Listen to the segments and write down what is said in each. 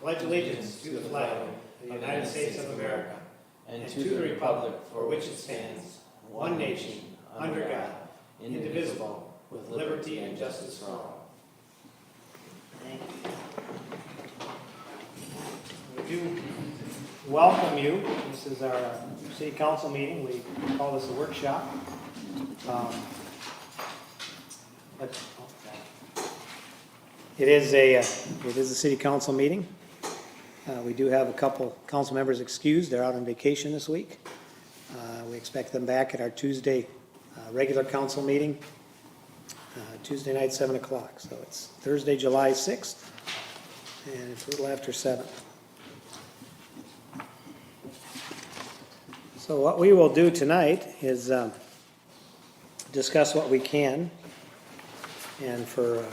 pledge allegiance to the flag of the United States of America and to the republic for which it stands, one nation, under God, indivisible, with liberty and justice for all. Thank you. We do welcome you. This is our city council meeting. We call this a workshop. It is a city council meeting. We do have a couple council members excused. They're out on vacation this week. We expect them back at our Tuesday regular council meeting, Tuesday night, 7 o'clock. So it's Thursday, July 6th, and it's a little after 7. So what we will do tonight is discuss what we can, and for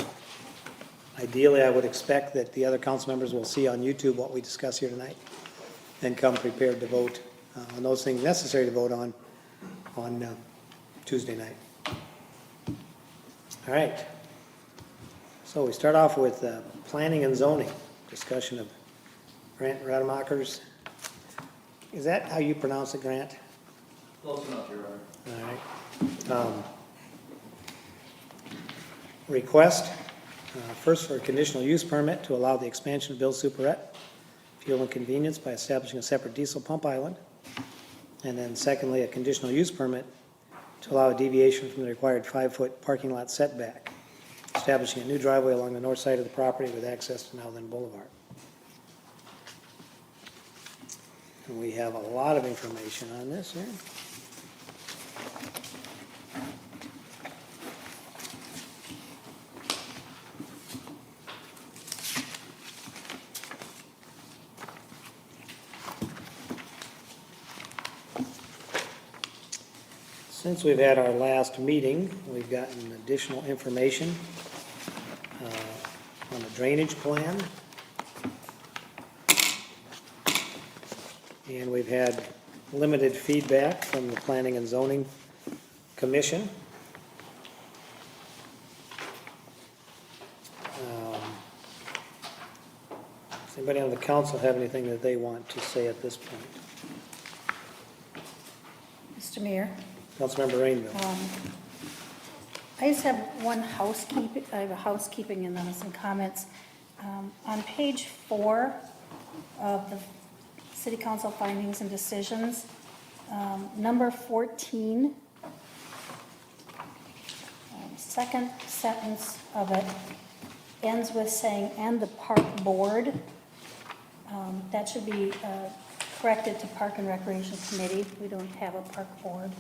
ideally I would expect that the other council members will see on YouTube what we discuss here tonight and come prepared to vote on those things necessary to vote on Tuesday night. All right. So we start off with planning and zoning, discussion of Grant Rademacher's. Is that how you pronounce it, Grant? Close enough, Your Honor. All right. Request, first for a conditional use permit to allow the expansion of Bill Superette fuel and convenience by establishing a separate diesel pump island. And then secondly, a conditional use permit to allow a deviation from the required 5-foot parking lot setback, establishing a new driveway along the north side of the property with access to Nowland Boulevard. And we have a lot of information on this here. Since we've had our last meeting, we've gotten additional information on the drainage plan. And we've had limited feedback from the Planning and Zoning Commission. Does anybody on the council have anything that they want to say at this point? Mr. Mayor, Councilmember Rainville. I just have one housekeeping, I have a housekeeping and then some comments. On page 4 of the City Council findings and decisions, number 14, second sentence of it ends with saying, "and the park board." That should be corrected to Park and Recreation Committee. We don't have a park board.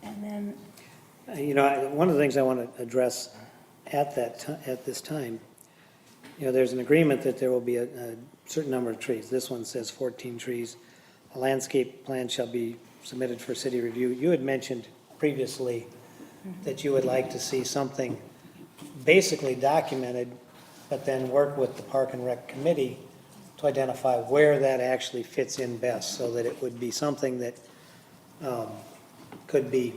And then, one of the things I want to address at this time, there's an agreement that there will be a certain number of trees. This one says 14 trees. A landscape plan shall be submitted for city review. You had mentioned previously that you would like to see something basically documented, but then work with the Park and Rec Committee to identify where that actually fits in best, so that it would be something that could be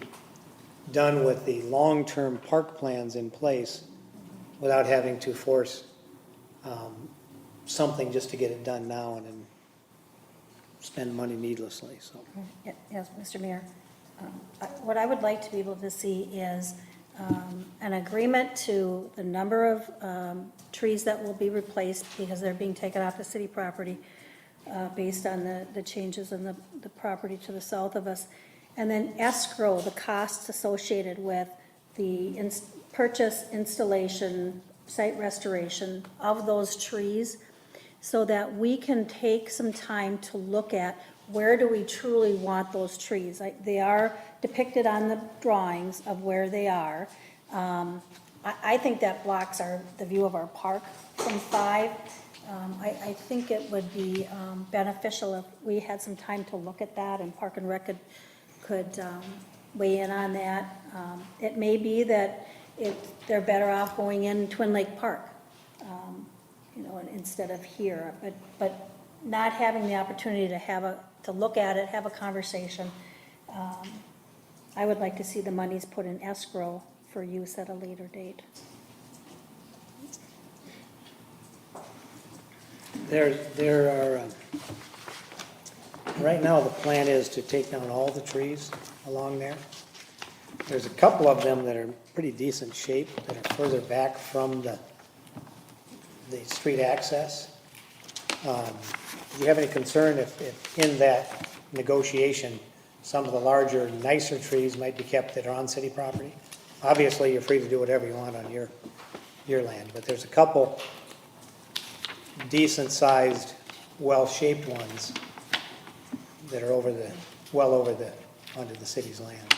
done with the long-term park plans in place without having to force something just to get it done now and then spend money needlessly. So, yes, Mr. Mayor, what I would like to be able to see is an agreement to the number of trees that will be replaced because they're being taken off the city property based on the changes in the property to the south of us. And then escrow the costs associated with the purchase, installation, site restoration of those trees, so that we can take some time to look at where do we truly want those trees. They are depicted on the drawings of where they are. I think that blocks the view of our park from 5. I think it would be beneficial if we had some time to look at that, and Park and Rec could weigh in on that. It may be that they're better off going in Twin Lake Park, instead of here. But not having the opportunity to look at it, have a conversation. I would like to see the monies put in escrow for use at a later date. There are, right now, the plan is to take down all the trees along there. There's a couple of them that are in pretty decent shape that are further back from the street access. Do you have any concern if in that negotiation, some of the larger, nicer trees might be kept that are on city property? Obviously, you're free to do whatever you want on your land, but there's a couple decent-sized, well-shaped ones that are onto the city's land.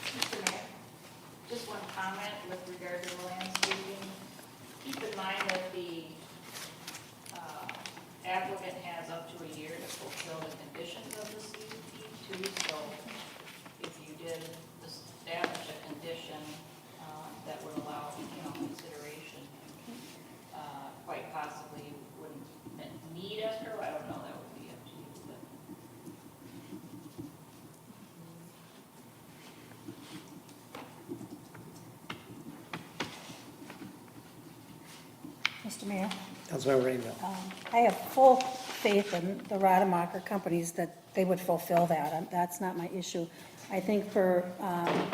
Mr. Mayor, just one comment with regard to the landscaping. Keep in mind that the applicant has up to a year to fulfill the conditions of the CUP too, so if you did establish a condition that would allow, consideration, quite possibly wouldn't need escrow, I don't know, that would be up to you, but. Mr. Mayor? Councilmember Rainville. I have full faith in the Rademacher companies that they would fulfill that. That's not my issue. I think for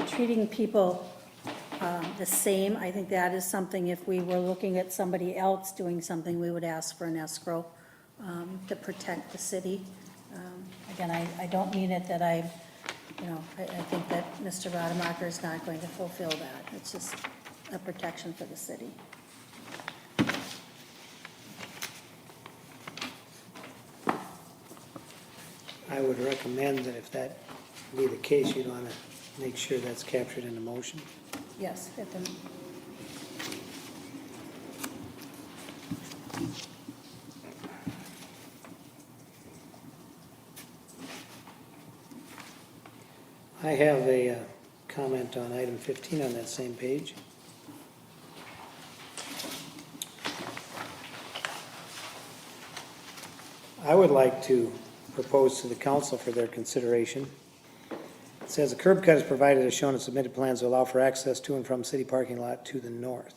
treating people the same, I think that is something, if we were looking at somebody else doing something, we would ask for an escrow to protect the city. Again, I don't mean it that I think that Mr. Rademacher is not going to fulfill that. It's just a protection for the city. I would recommend that if that be the case, you'd want to make sure that's captured in the motion. Yes, at the, I have a comment on item 15 on that same page. I would like to propose to the council for their consideration. It says a curb cut is provided as shown in submitted plans to allow for access to and from city parking lot to the north.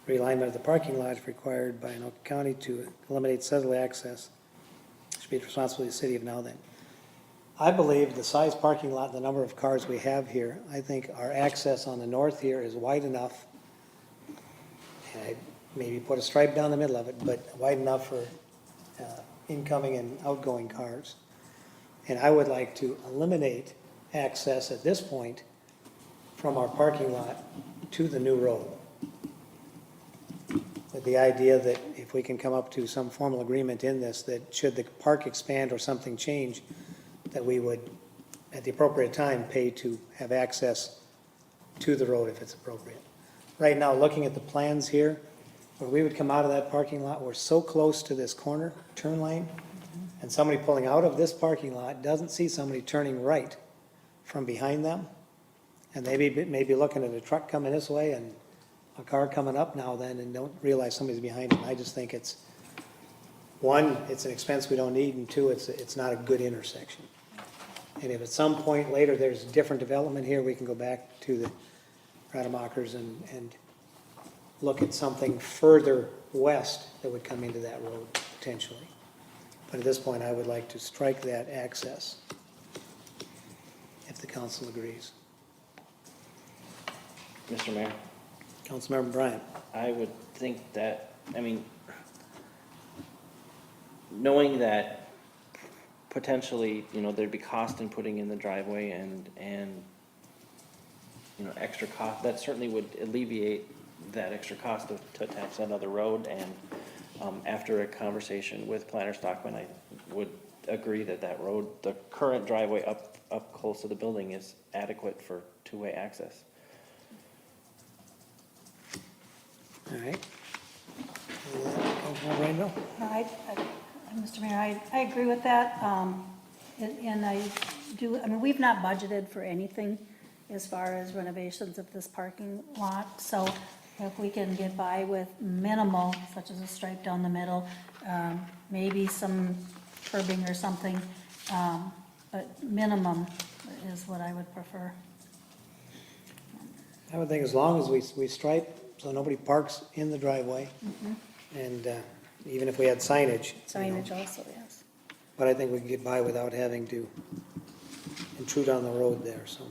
Realignment of the parking lot is required by Anoka County to eliminate southerly access. Should be the responsibility of the city of now then. I believe the size parking lot, the number of cars we have here, I think our access on the north here is wide enough. And I'd maybe put a stripe down the middle of it, but wide enough for incoming and outgoing cars. And I would like to eliminate access at this point from our parking lot to the new road. With the idea that if we can come up to some formal agreement in this, that should the park expand or something change, that we would, at the appropriate time, pay to have access to the road if it's appropriate. Right now, looking at the plans here, where we would come out of that parking lot, we're so close to this corner turn lane, and somebody pulling out of this parking lot doesn't see somebody turning right from behind them, and they may be looking at a truck coming this way and a car coming up now then, and don't realize somebody's behind them. I just think it's, one, it's an expense we don't need, and two, it's not a good intersection. And if at some point later there's different development here, we can go back to the Rademachers and look at something further west that would come into that road potentially. But at this point, I would like to strike that access, if the council agrees. Mr. Mayor, Councilmember Bryant. I would think that, knowing that potentially, there'd be cost in putting in the driveway and extra cost, that certainly would alleviate that extra cost to attach that other road. And after a conversation with Planner Stockman, I would agree that that road, the current driveway up close to the building is adequate for two-way access. All right. Councilmember Rainville? no, Mr. Mayor, I agree with that. And I mean, we've not budgeted for anything as far as renovations of this parking lot, so if we can get by with minimal, such as a stripe down the middle, maybe some curbing or something, but minimum is what I would prefer. I would think as long as we stripe, so nobody parks in the driveway, and even if we had signage. you know. Signage also, yes. But I think we can get by without having to intrude on the road there, so.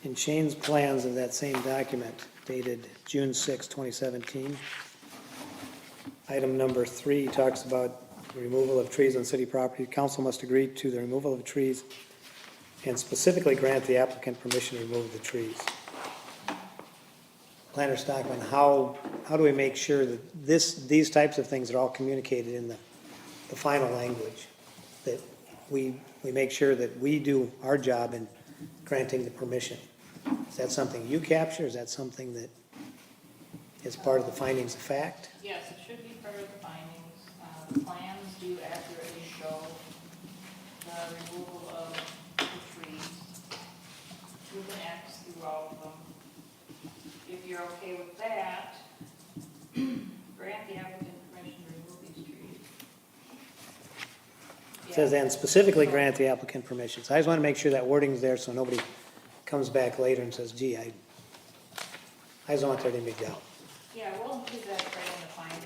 In Shane's plans of that same document dated June 6, 2017, item number 3 talks about the removal of trees on city property. Council must agree to the removal of trees and specifically grant the applicant permission to remove the trees. Planner Stockman, how do we make sure that these types of things are all communicated in the final language? That we make sure that we do our job in granting the permission? Is that something you capture? Is that something that is part of the findings of fact? Yes, it should be part of the findings. The plans do accurately show the removal of the trees with an X through all of them. If you're okay with that, grant the applicant permission to remove these trees. It says, and specifically grant the applicant permission. So I just want to make sure that wording's there so nobody comes back later and says, gee, I just don't want there to be doubt. Yeah, we'll include that right in the findings,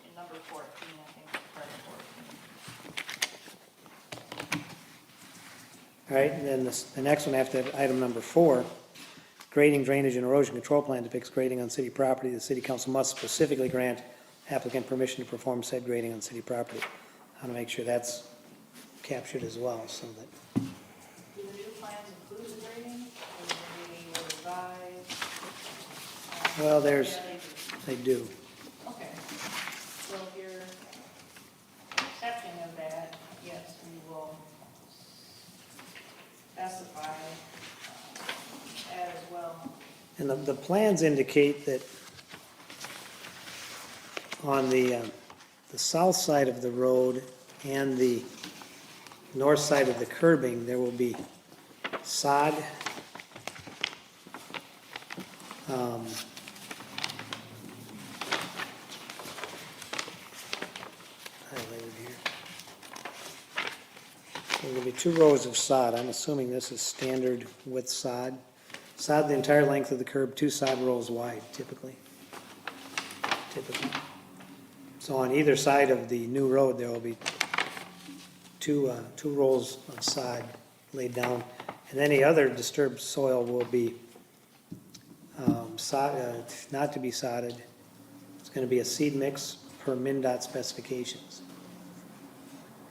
in number 14, I think, part of 14. All right, and then the next one after that, item number 4, grading, drainage, and erosion control plan depicts grading on city property. The city council must specifically grant applicant permission to perform said grading on city property. I want to make sure that's captured as well, so that, Do the new plans include the grading, or do they revise? well, Yeah, they they do. do. Okay, so if you're accepting of that, yes, we will specify that as well. And the plans indicate that on the south side of the road and the north side of the curbing, there will be sod. Highlighted here. There will be 2 rows of sod. I'm assuming this is standard width sod. Sod the entire length of the curb, 2 sod rolls wide typically. So on either side of the new road, there will be two rolls of sod laid down. And any other disturbed soil will be not to be sodded. It's going to be a seed mix per MnDOT specifications.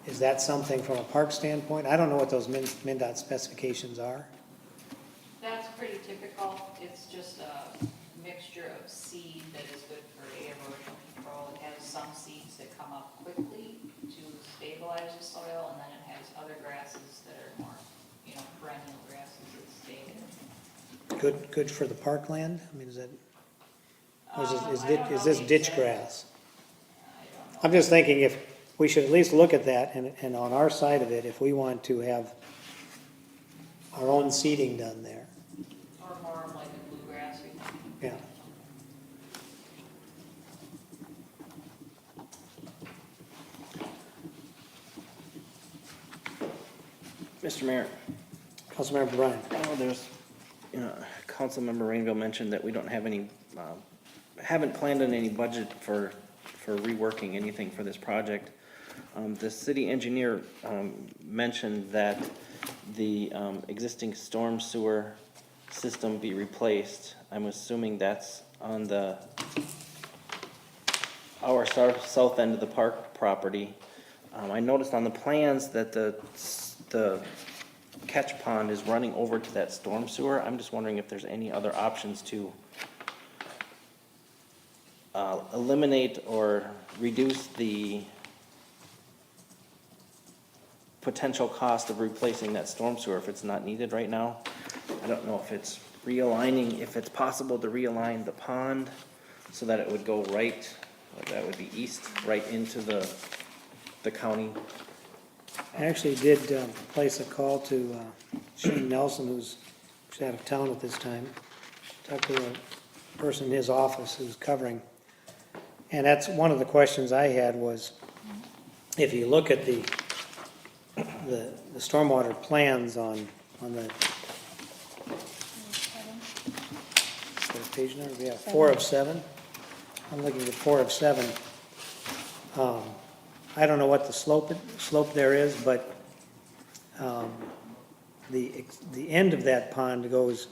Is that something from a park standpoint? I don't know what those MnDOT specifications are. That's pretty typical. It's just a mixture of seed that is good for erosion control. It has some seeds that come up quickly to stabilize the soil, and then it has other grasses that are more, perennial grasses that stay there. Good for the parkland? I mean, is that, or I don't know is this the ditch exact- grass? I don't know. I'm just thinking if, we should at least look at that, and on our side of it, if we want to have our own seeding done there. Or more like a bluegrass, we think. Yeah. Mr. Mayor, Councilmember Bryan. there's, Councilmember Rainville mentioned that we don't have any, haven't planned on any budget for reworking anything for this project. The city engineer mentioned that the existing storm sewer system be replaced. I'm assuming that's on our south end of the park property. I noticed on the plans that the catch pond is running over to that storm sewer. I'm just wondering if there's any other options to eliminate or reduce the potential cost of replacing that storm sewer if it's not needed right now. I don't know if it's realigning, if it's possible to realign the pond so that it would go right, that would be east, right into the county. I actually did place a call to Shane Nelson, who's out of town at this time. Talked to a person in his office who's covering. And that's one of the questions I had was, if you look at the stormwater plans on the, is that a page number? Yeah, 4 of 7. I'm looking at 4 of 7. I don't know what the slope there is, but the end of that pond goes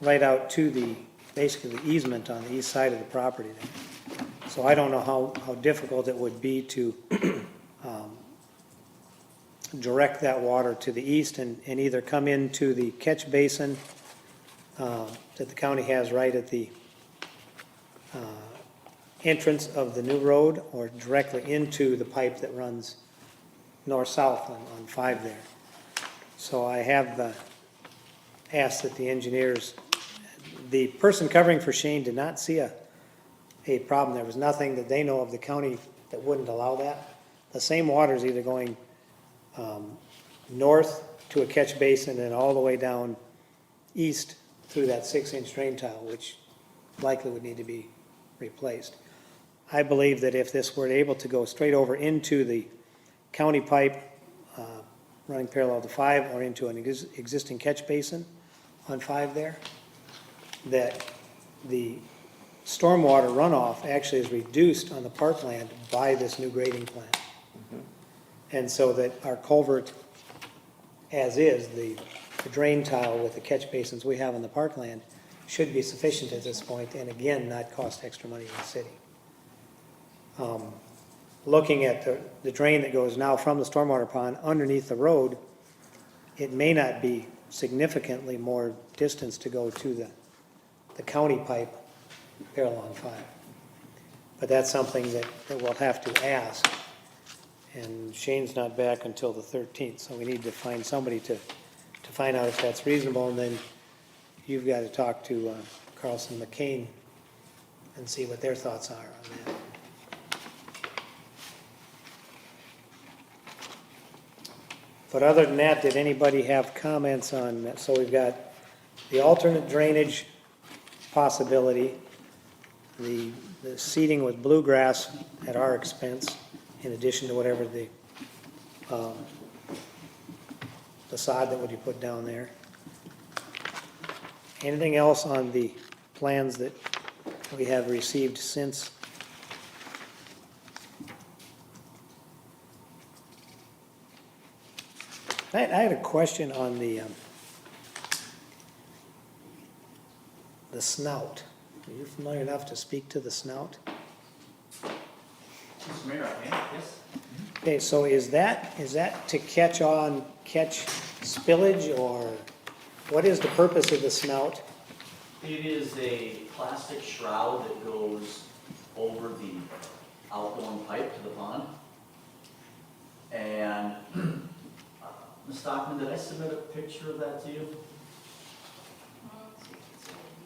right out to basically the easement on the east side of the property there. So I don't know how difficult it would be to direct that water to the east and either come into the catch basin that the county has right at the entrance of the new road, or directly into the pipe that runs north-south on 5 there. So I have asked that the engineers, the person covering for Shane did not see a problem. There was nothing that they know of the county that wouldn't allow that. The same water is either going north to a catch basin and all the way down east through that 6-inch drain tile, which likely would need to be replaced. I believe that if this were able to go straight over into the county pipe running parallel to 5 or into an existing catch basin on 5 there, that the stormwater runoff actually is reduced on the parkland by this new grading plan. And so that our culvert, as is, the drain tile with the catch basins we have in the parkland, should be sufficient at this point, and again, not cost extra money to the city. Looking at the drain that goes now from the stormwater pond underneath the road, it may not be significantly more distance to go to the county pipe parallel on 5. But that's something that we'll have to ask. And Shane's not back until the 13th, so we need to find somebody to find out if that's reasonable, and then you've got to talk to Carlson McCain and see what their thoughts are on that. But other than that, did anybody have comments on that? So we've got the alternate drainage possibility, the seeding with bluegrass at our expense, in addition to whatever the sod that would you put down there. Anything else on the plans that we have received since? I had a question on the snout. Are you familiar enough to speak to the snout? Mr. Mayor, I can, yes? Okay, so is that to catch spillage, or what is the purpose of the snout? It is a plastic shroud that goes over the outgoing pipe to the pond. And, Ms. Stockman, did I submit a picture of that to you?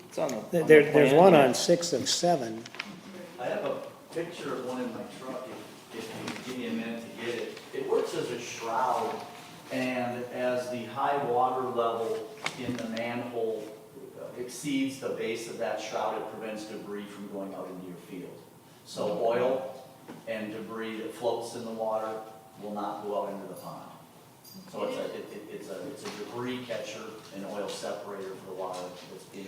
It's on the There's plan, one yeah. on 6 of 7. I have a picture of one in my truck, if you give me a minute to get it. It works as a shroud, and as the high water level in the manhole exceeds the base of that shroud, it prevents debris from going out into your field. So oil and debris that floats in the water will not go out into the pond. So it's a debris catcher and oil separator for the water that's being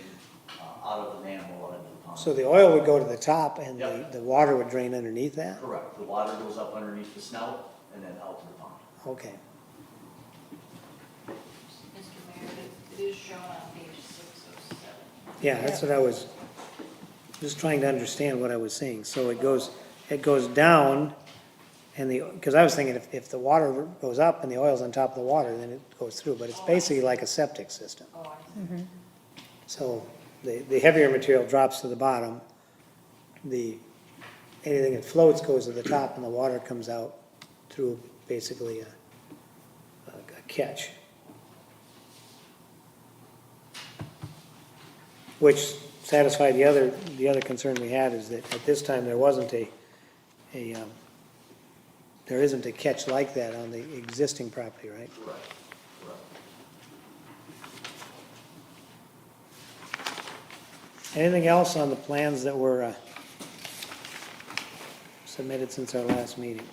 out of the manhole out into the pond. So the oil would go to the top and Yep. the water would drain underneath that? Correct. The water goes up underneath the snout and then out to the pond. Okay. Mr. Mayor, it is shown on page 607. Yeah, that's what I was just trying to understand what I was saying. So it goes down, and because I was thinking if the water goes up and the oil's on top of the water, then it goes through, but it's basically like a septic system. Oh, I see. So the heavier material drops to the bottom, anything that floats goes to the top, and the water comes out through basically a catch. which satisfied the other concern we had, is that at this time, there wasn't there isn't a catch like that on the existing property, right? Right, right. Anything else on the plans that were submitted since our last meeting?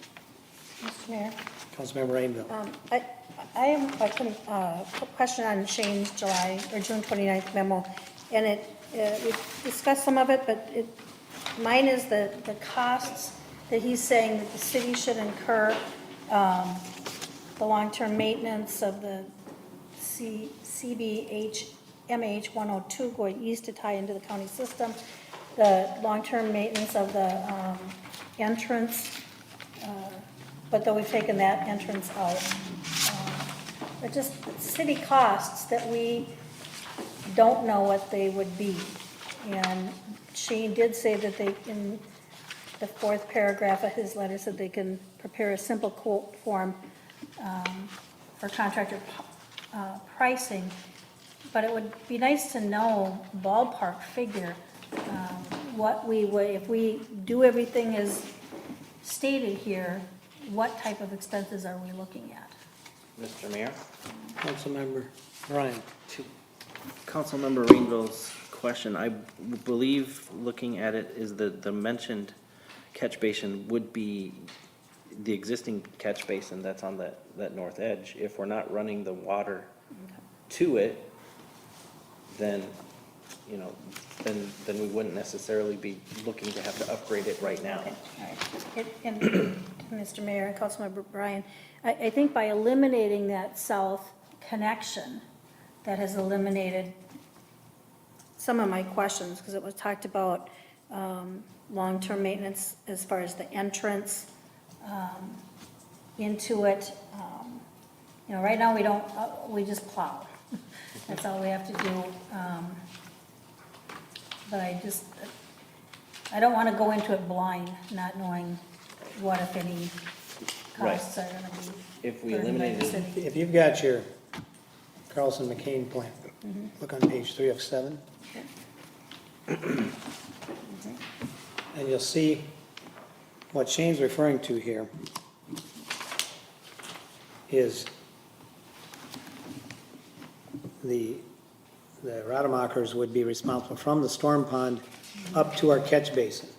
Mr. Mayor? Councilmember Rainville. I have a question on Shane's July or June 29th memo, and we discussed some of it, but mine is the costs that he's saying that the city should incur, the long-term maintenance of the CBH MH 102 going east to tie into the county system, the long-term maintenance of the entrance, but though we've taken that entrance out. But just city costs that we don't know what they would be. And Shane did say that they, in the fourth paragraph of his letter, said they can prepare a simple quote form for contractor pricing. But it would be nice to know ballpark figure, what we would, if we do everything as stated here, what type of expenses are we looking at? Mr. Mayor? Councilmember Ryan. To Councilmember Rainville's question, I believe, looking at it, is the mentioned catch basin would be the existing catch basin that's on that north edge. If we're not running the water to it, then, you know, then we wouldn't necessarily be looking to have to upgrade it right now. Okay, all right. And Mr. Mayor and Councilmember Bryan, I think by eliminating that south connection, that has eliminated some of my questions, because it was talked about long-term maintenance as far as the entrance into it. You know, right now we don't, we just plow. That's all we have to do. But I don't want to go into it blind, not knowing what, if any, costs are going to be. If we burdened by the eliminated- city. If you've got your Carlson McCain plan, look on page 3 of 7. And you'll see what Shane's referring to here is the Rademachers would be responsible from the storm pond up to our catch basin.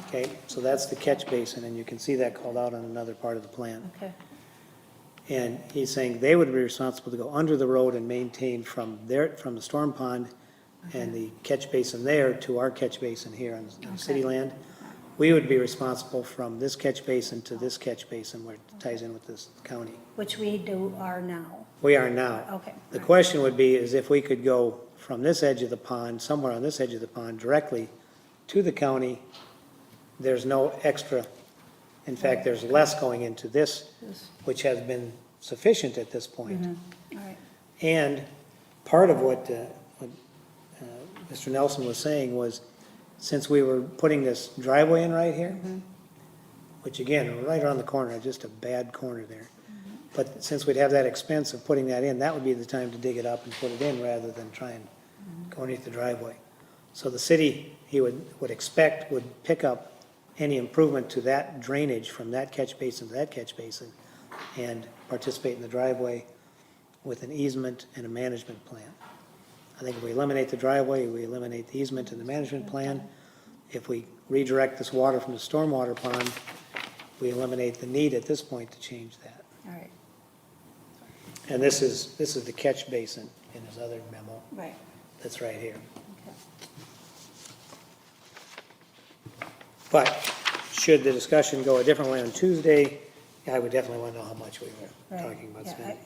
Okay, Okay, so that's the catch basin, and you can see that called out on another part of the plan. okay, And he's saying they would be responsible to go under the road and maintain from the storm pond and the catch basin there to our catch basin here on city land. We would be responsible from this catch basin to this catch basin where it ties in with this county. which we are now. We are now. Okay. The question would be is if we could go from this edge of the pond, somewhere on this edge of the pond, directly to the county, there's no extra. In fact, there's less going into this, which has been sufficient at this point. All right, And part of what Mr. Nelson was saying was, since we were putting this driveway in right here, which again, right around the corner, just a bad corner there. But since we'd have that expense of putting that in, that would be the time to dig it up and put it in rather than try and go underneath the driveway. So the city, he would expect, would pick up any improvement to that drainage from that catch basin to that catch basin and participate in the driveway with an easement and a management plan. I think if we eliminate the driveway, we eliminate the easement and the management plan. If we redirect this water from the stormwater pond, we eliminate the need at this point to change that. all right, And this is the catch basin in his other memo right, that's right here. okay. But should the discussion go a different way on Tuesday, I would definitely want to know how much we were Right, talking about yeah, spending.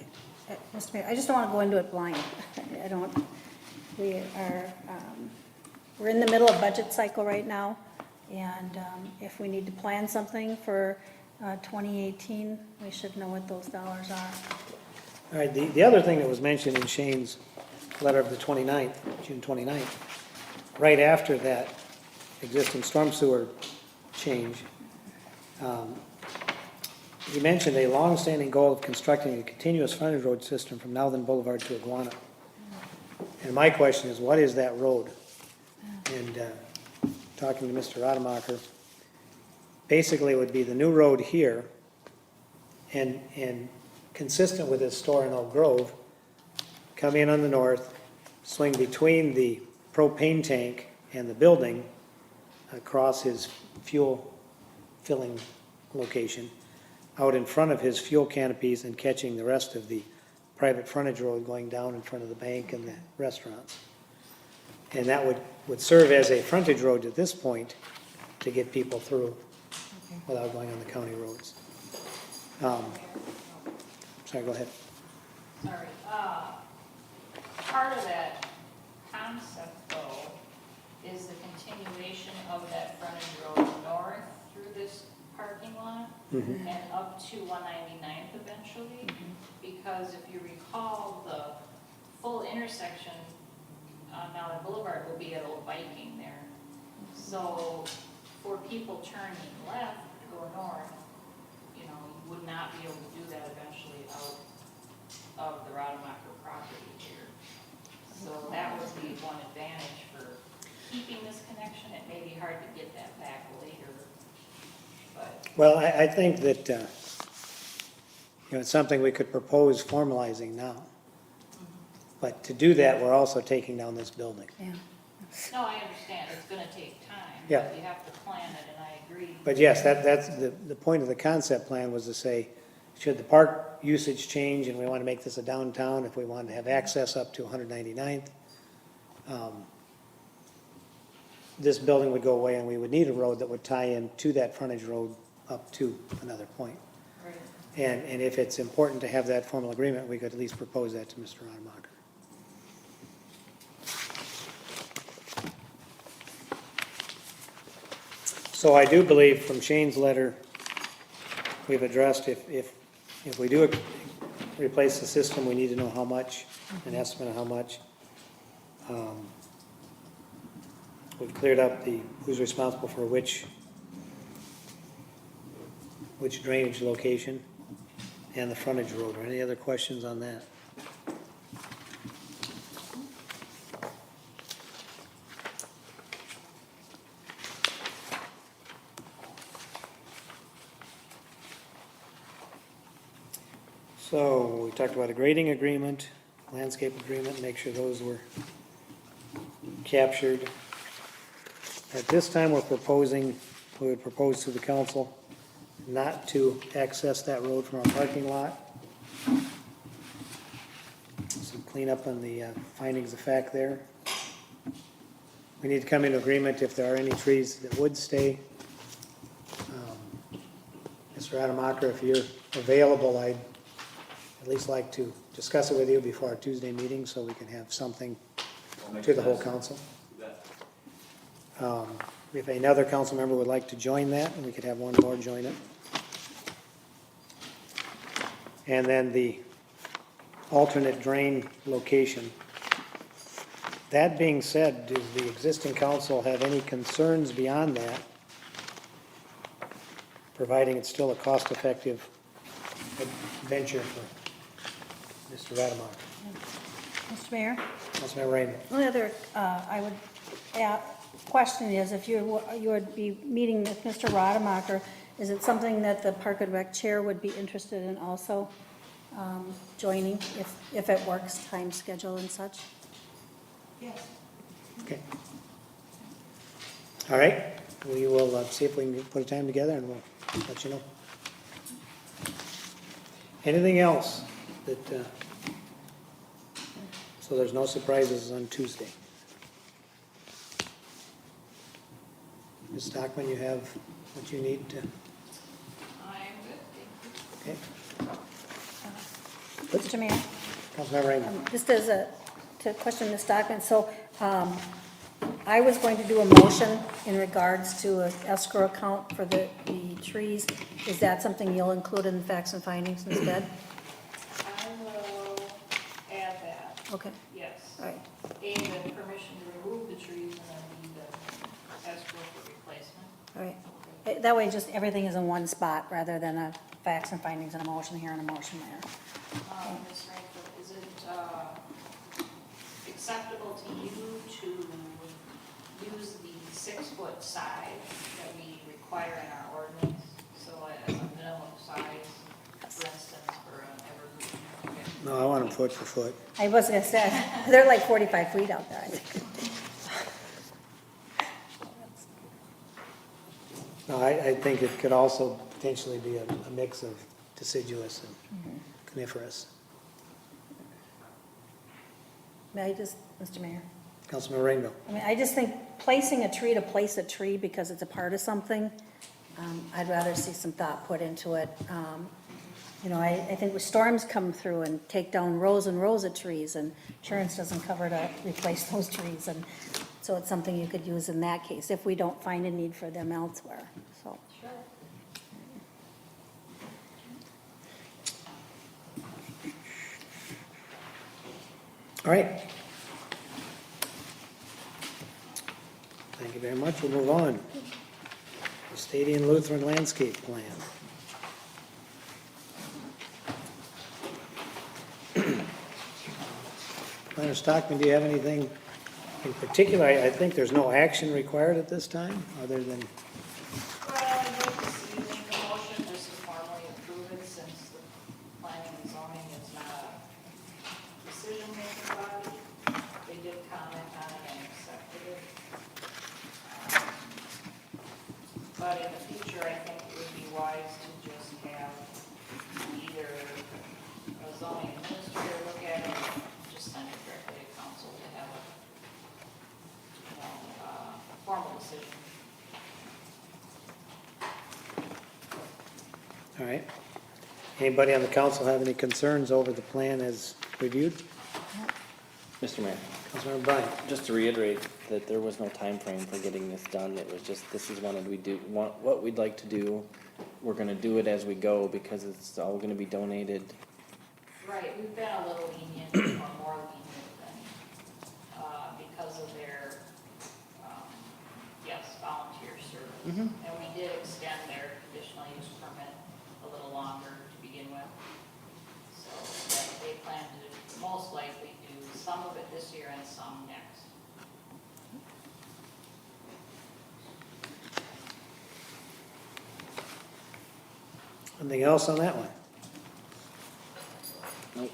Mr. Mayor, I just don't want to go into it blind. We're in the middle of budget cycle right now, and if we need to plan something for 2018, we should know what those dollars are. All right, the other thing that was mentioned in Shane's letter of the 29th, June 29th, right after that existing storm sewer change, he mentioned a long-standing goal of constructing a continuous frontage road system from Nowthen Boulevard to Iguana. And my question is, what is that road? And talking to Mr. Rademacher, basically it would be the new road here, and consistent with his store in Oak Grove, come in on the north, swing between the propane tank and the building, across his fuel filling location, out in front of his fuel canopies and catching the rest of the private frontage road going down in front of the bank and the restaurants. And that would serve as a frontage road at this point to get people through without going on the county roads. Sorry, go ahead. Sorry, part of that concept though is the continuation of that frontage road north through this parking lot and up to 199th eventually. Because if you recall, the full intersection on Mallard Boulevard will be at Old Viking there. So for people turning left to go north, you know, you would not be able to do that eventually out of the Rademacher property here. So that would be one advantage for keeping this connection. It may be hard to get that back later, but. Well, I think that, it's something we could propose formalizing now. But to do that, we're also taking down this building. Yeah. No, I understand, it's gonna take time. Yeah. But you have to plan it, and I agree. But yes, that's the point of the concept plan was to say, should the park usage change and we want to make this a downtown, if we wanted to have access up to 199th, this building would go away and we would need a road that would tie in to that frontage road up to another point. Right. And if it's important to have that formal agreement, we could at least propose that to Mr. Rademacher. So I do believe from Shane's letter, we've addressed if we do replace the system, we need to know how much, an estimate of how much. We've cleared up who's responsible for which drainage location and the frontage road. Are any other questions on that? So we talked about a grading agreement, landscape agreement, make sure those were captured. At this time, we would propose to the council not to access that road from our parking lot. Some cleanup on the findings of fact there. We need to come into agreement if there are any trees that would stay. Mr. Rademacher, if you're available, I'd at least like to discuss it with you before our Tuesday meeting so we can have something to the whole council. If another council member would like to join that, we could have one more join it. And then the alternate drain location. That being said, does the existing council have any concerns beyond that? Providing it's still a cost-effective venture for Mr. Rademacher. Mr. Mayor? Councilmember Raymond. The only other, I would question is, if you would be meeting with Mr. Rademacher, is it something that the Park and Rec Chair would be interested in also joining, if it works, time schedule and such? Yes. Okay. All right, we will see if we can put a time together and we'll let you know. Anything else that, so there's no surprises on Tuesday? Ms. Stockman, you have what you need to, I'm good, thank you. okay? Mr. Mayor? Councilmember Raymond. Just as to question Ms. Stockman, so I was going to do a motion in regards to an escrow account for the trees. Is that something you'll include in the facts and findings instead? I will add that, Okay, yes. all right. And the permission to remove the trees and then need the escrow for replacement. All right. That way, just everything is in one spot, rather than a facts and findings and a motion here and a motion there. Ms. Rainville, is it acceptable to you to use the 6-foot side that we require in our ordinance? So as a minimum size, for instance, for an evergreen? Okay. No, I want them foot for foot. I was gonna say, they're like 45 feet out there, I think. No, I think it could also potentially be a mix of deciduous and coniferous. May I just, Mr. Mayor? Councilman Rainville. I mean, I just think placing a tree to place a tree because it's a part of something, I'd rather see some thought put into it. You know, I think when storms come through and take down rows and rows of trees, and insurance doesn't cover to replace those trees, and so it's something you could use in that case, if we don't find a need for them elsewhere, so. Sure. All right. Thank you very much. We'll move on. The Stadium Lutheran Landscape Plan. Planner Stockman, do you have anything in particular? I think there's no action required at this time, other than, Well, I'd like to see you make a motion just to formally approve it since the planning and zoning is not a decision-making body. They did comment on it and accepted it. But in the future, I think it would be wise to just have either a zoning administrator look at it, or just send it directly to council to have a, formal decision. all right. Anybody on the council have any concerns over the plan as reviewed? Mr. Mayor, Councilmember Bryan. just to reiterate that there was no time frame for getting this done. It was just, this is what we'd like to do. We're gonna do it as we go because it's all gonna be donated. Right, we've been a little lenient or more lenient than, because of their, volunteer service. And we did extend their conditional use permit a little longer to begin with. So that they plan to most likely do some of it this year and some next. Anything else on that one? Nope.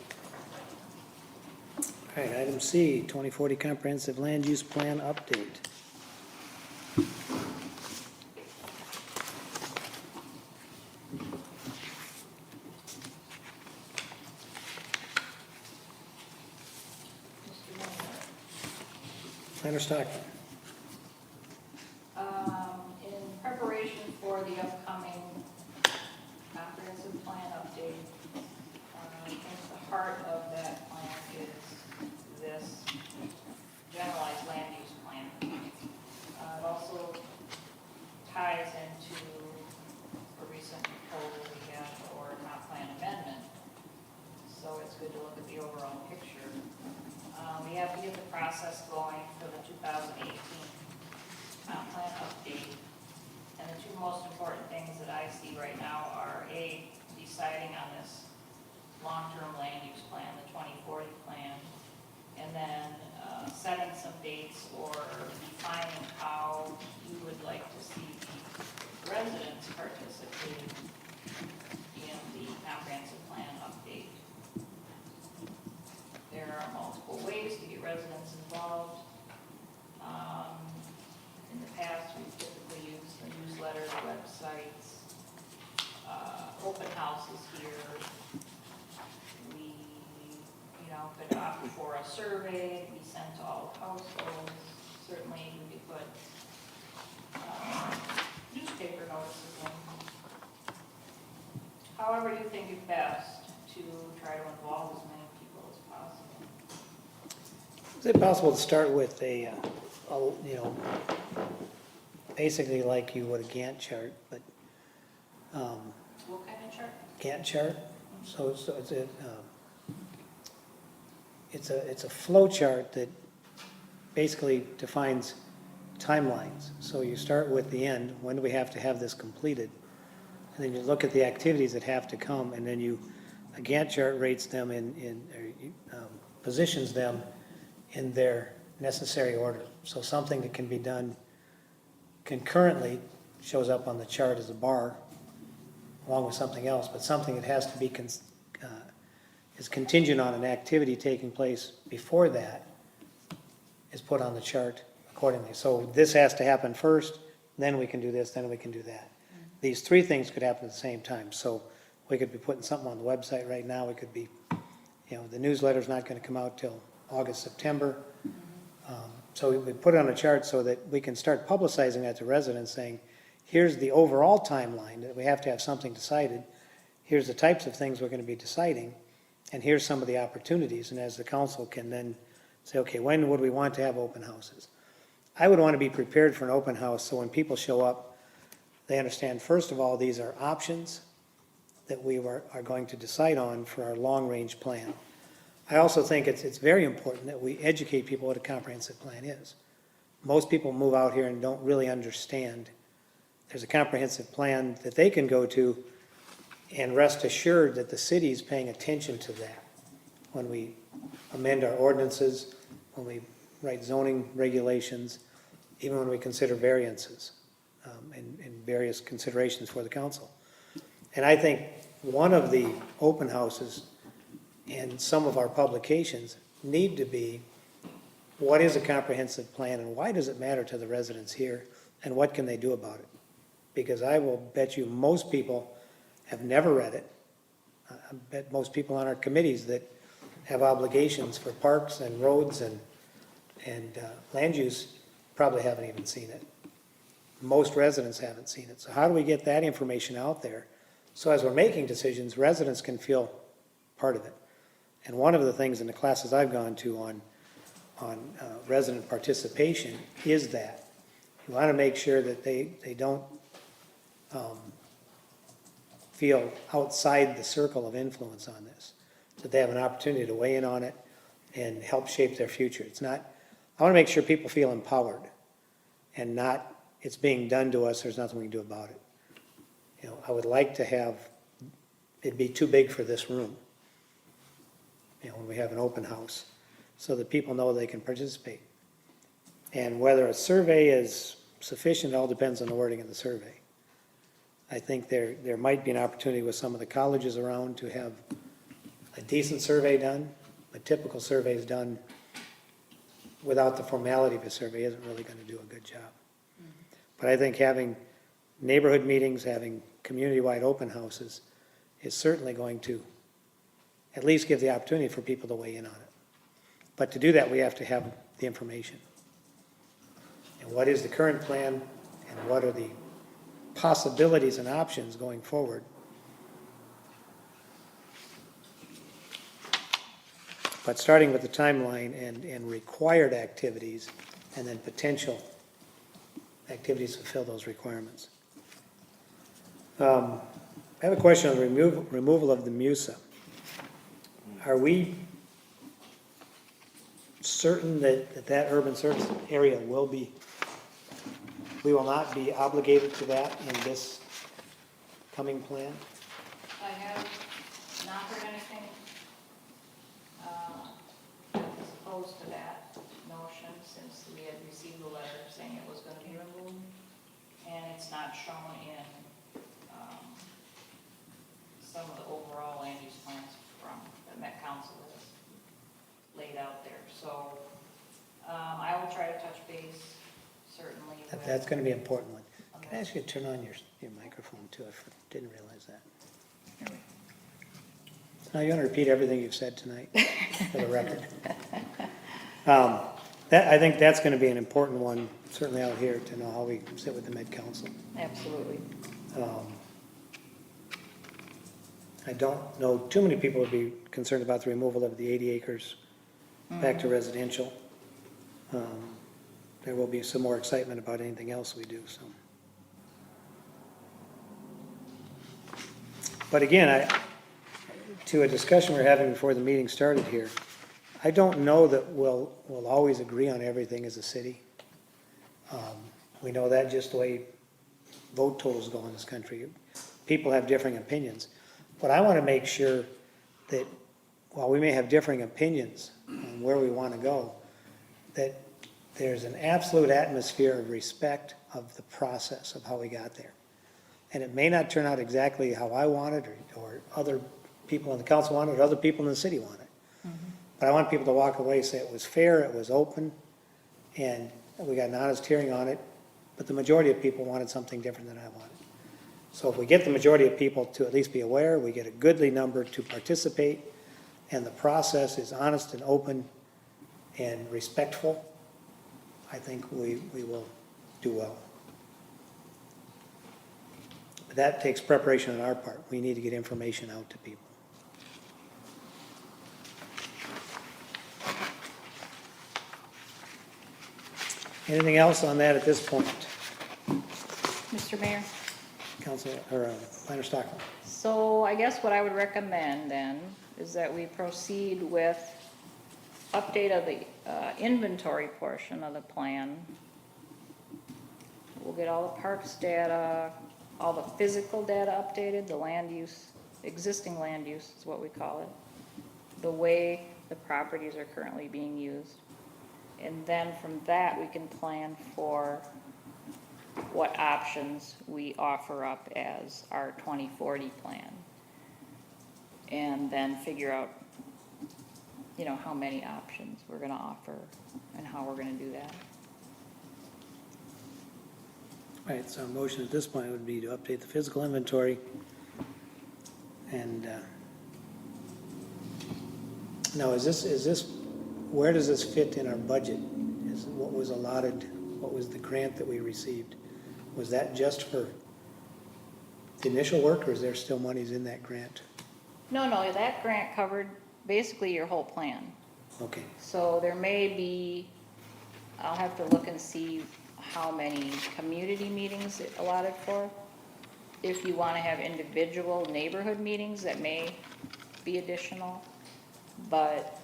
All right, item C, 2040 Comprehensive Land Use Plan Update. Mr. Mayor. Planner Stockman. In preparation for the upcoming comprehensive plan update, I think the heart of that plan is this generalized land use plan. It also ties into a recent proposal we had for comp plan amendment, so it's good to look at the overall picture. We have to get the process going for the 2018 comp plan update. And the two most important things that I see right now are A, deciding on this long-term land use plan, the 2040 plan, and then setting some dates or defining how you would like to see residents participate in the comprehensive plan update. There are multiple ways to get residents involved. In the past, we've typically used the newsletter, websites, open houses here. We, could opt for a survey to be sent to all households. Certainly, we could put newspaper notices in. However you think it best to try to involve as many people as possible. Is it possible to start with basically like you would a Gantt chart, but What kind of chart? Gantt chart? So it's a flow chart that basically defines timelines. So you start with the end, when do we have to have this completed? And then you look at the activities that have to come, and then a Gantt chart rates them positions them in their necessary order. So something that can be done concurrently shows up on the chart as a bar along with something else, but something that has to be, is contingent on an activity taking place before that is put on the chart accordingly. So this has to happen first, then we can do this, then we can do that. These three things could happen at the same time. So we could be putting something on the website right now. We could be, the newsletter's not going to come out till August, September. So we put it on a chart so that we can start publicizing that to residents, saying, here's the overall timeline, that we have to have something decided. Here's the types of things we're going to be deciding, and here's some of the opportunities. And as the council can then say, okay, when would we want to have open houses? I would want to be prepared for an open house, so when people show up, they understand, first of all, these are options that we are going to decide on for our long-range plan. I also think it's very important that we educate people what a comprehensive plan is. Most people move out here and don't really understand. There's a comprehensive plan that they can go to, and rest assured that the city's paying attention to that. When we amend our ordinances, when we write zoning regulations, even when we consider variances, and various considerations for the council. And I think one of the open houses and some of our publications need to be, what is a comprehensive plan and why does it matter to the residents here, and what can they do about it? Because I will bet you most people have never read it. I bet most people on our committees that have obligations for parks and roads and land use probably haven't even seen it. Most residents haven't seen it. So how do we get that information out there? So as we're making decisions, residents can feel part of it. And one of the things in the classes I've gone to on resident participation is that. You want to make sure that they don't feel outside the circle of influence on this, that they have an opportunity to weigh in on it and help shape their future. It's not, I want to make sure people feel empowered and not, it's being done to us, there's nothing we can do about it. I would like to have, it'd be too big for this room, when we have an open house, so that people know they can participate. And whether a survey is sufficient, all depends on the wording of the survey. I think there might be an opportunity with some of the colleges around to have a decent survey done. A typical survey is done without the formality of a survey isn't really going to do a good job. But I think having neighborhood meetings, having community-wide open houses is certainly going to at least give the opportunity for people to weigh in on it. But to do that, we have to have the information. And what is the current plan, and what are the possibilities and options going forward? But starting with the timeline and required activities, and then potential activities to fulfill those requirements. I have a question on the removal of the MUSA. Are we certain that urban service area will be, we will not be obligated to that in this coming plan? I have not heard anything as opposed to that notion, since we had received a letter saying it was going to be removed, and it's not shown in some of the overall land use plans from the Met Council has laid out there. So I will try to touch base, certainly. That's going to be an important one. Can I ask you to turn on your microphone too? I didn't realize that. Now you want to repeat everything you've said tonight for the record. I think that's going to be an important one, certainly out here, to know how we sit with the Med Council. Absolutely. I don't know too many people would be concerned about the removal of the 80 acres back to residential. There will be some more excitement about anything else we do. So, but again, to a discussion we're having before the meeting started here, I don't know that we'll always agree on everything as a city. We know that just the way vote totals go in this country. People have differing opinions. But I want to make sure that while we may have differing opinions on where we want to go, that there's an absolute atmosphere of respect of the process of how we got there. And it may not turn out exactly how I want it, or other people on the council want it, or other people in the city want it. But I want people to walk away, say it was fair, it was open, and we got an honest hearing on it, but the majority of people wanted something different than I wanted. So if we get the majority of people to at least be aware, we get a goodly number to participate, and the process is honest and open and respectful, I think we will do well. But that takes preparation on our part. We need to get information out to people. Anything else on that at this point? Mr. Mayor, Council, or Planner Stockman? so I guess what I would recommend then is that we proceed with update of the inventory portion of the plan. We'll get all the parks data, all the physical data updated, the land use, existing land use is what we call it, the way the properties are currently being used. And then from that, we can plan for what options we offer up as our 2040 plan. And then figure out, you know, how many options we're gonna offer and how we're gonna do that. Right, so a motion at this point would be to update the physical inventory. And now, is this, where does this fit in our budget? Is what was allotted, what was the grant that we received? Was that just for the initial work, or is there still monies in that grant? No, that grant covered basically your whole plan. Okay, So there may be, I'll have to look and see how many community meetings it allotted for. If you want to have individual neighborhood meetings, that may be additional, but,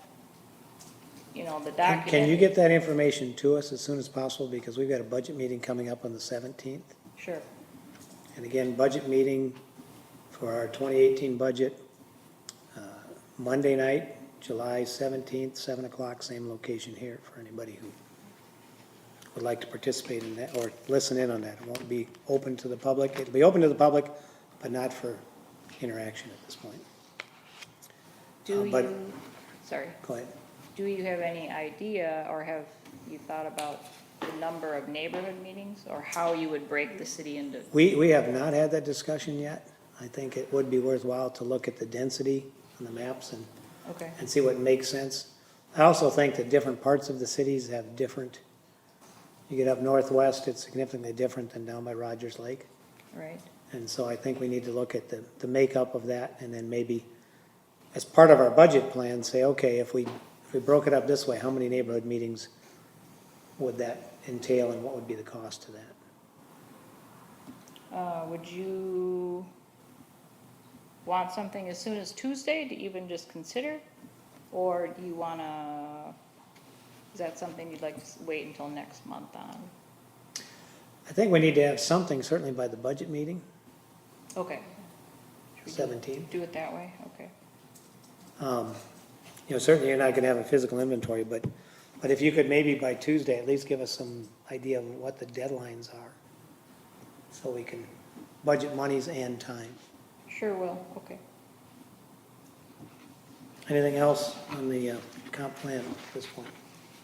you know, the document. can you get that information to us as soon as possible, because we've got a budget meeting coming up on the 17th? Sure, And again, budget meeting for our 2018 budget, Monday night, July 17th, 7 o'clock, same location here for anybody who would like to participate in that or listen in on that. It won't be open to the public. It'll be open to the public, but not for interaction at this point. do but- you, sorry, Go ahead. do you have any idea, or have you thought about the number of neighborhood meetings, or how you would break the city into? We have not had that discussion yet. I think it would be worthwhile to look at the density on the maps Okay, and see what makes sense. I also think that different parts of the cities have different, you get up northwest, it's significantly different than down by Rogers Lake. right, And so I think we need to look at the makeup of that, and then maybe as part of our budget plan, say, okay, if we broke it up this way, how many neighborhood meetings would that entail, and what would be the cost to that? would you want something as soon as Tuesday to even just consider? Or do you wanna, is that something you'd like to wait until next month on? I think we need to have something certainly by the budget meeting, Okay. Should we 17. do it that way, okay. You know, certainly you're not gonna have a physical inventory, but if you could maybe by Tuesday, at least give us some idea of what the deadlines are, so we can budget monies and time. Sure will, okay. Anything else on the comp plan at this point?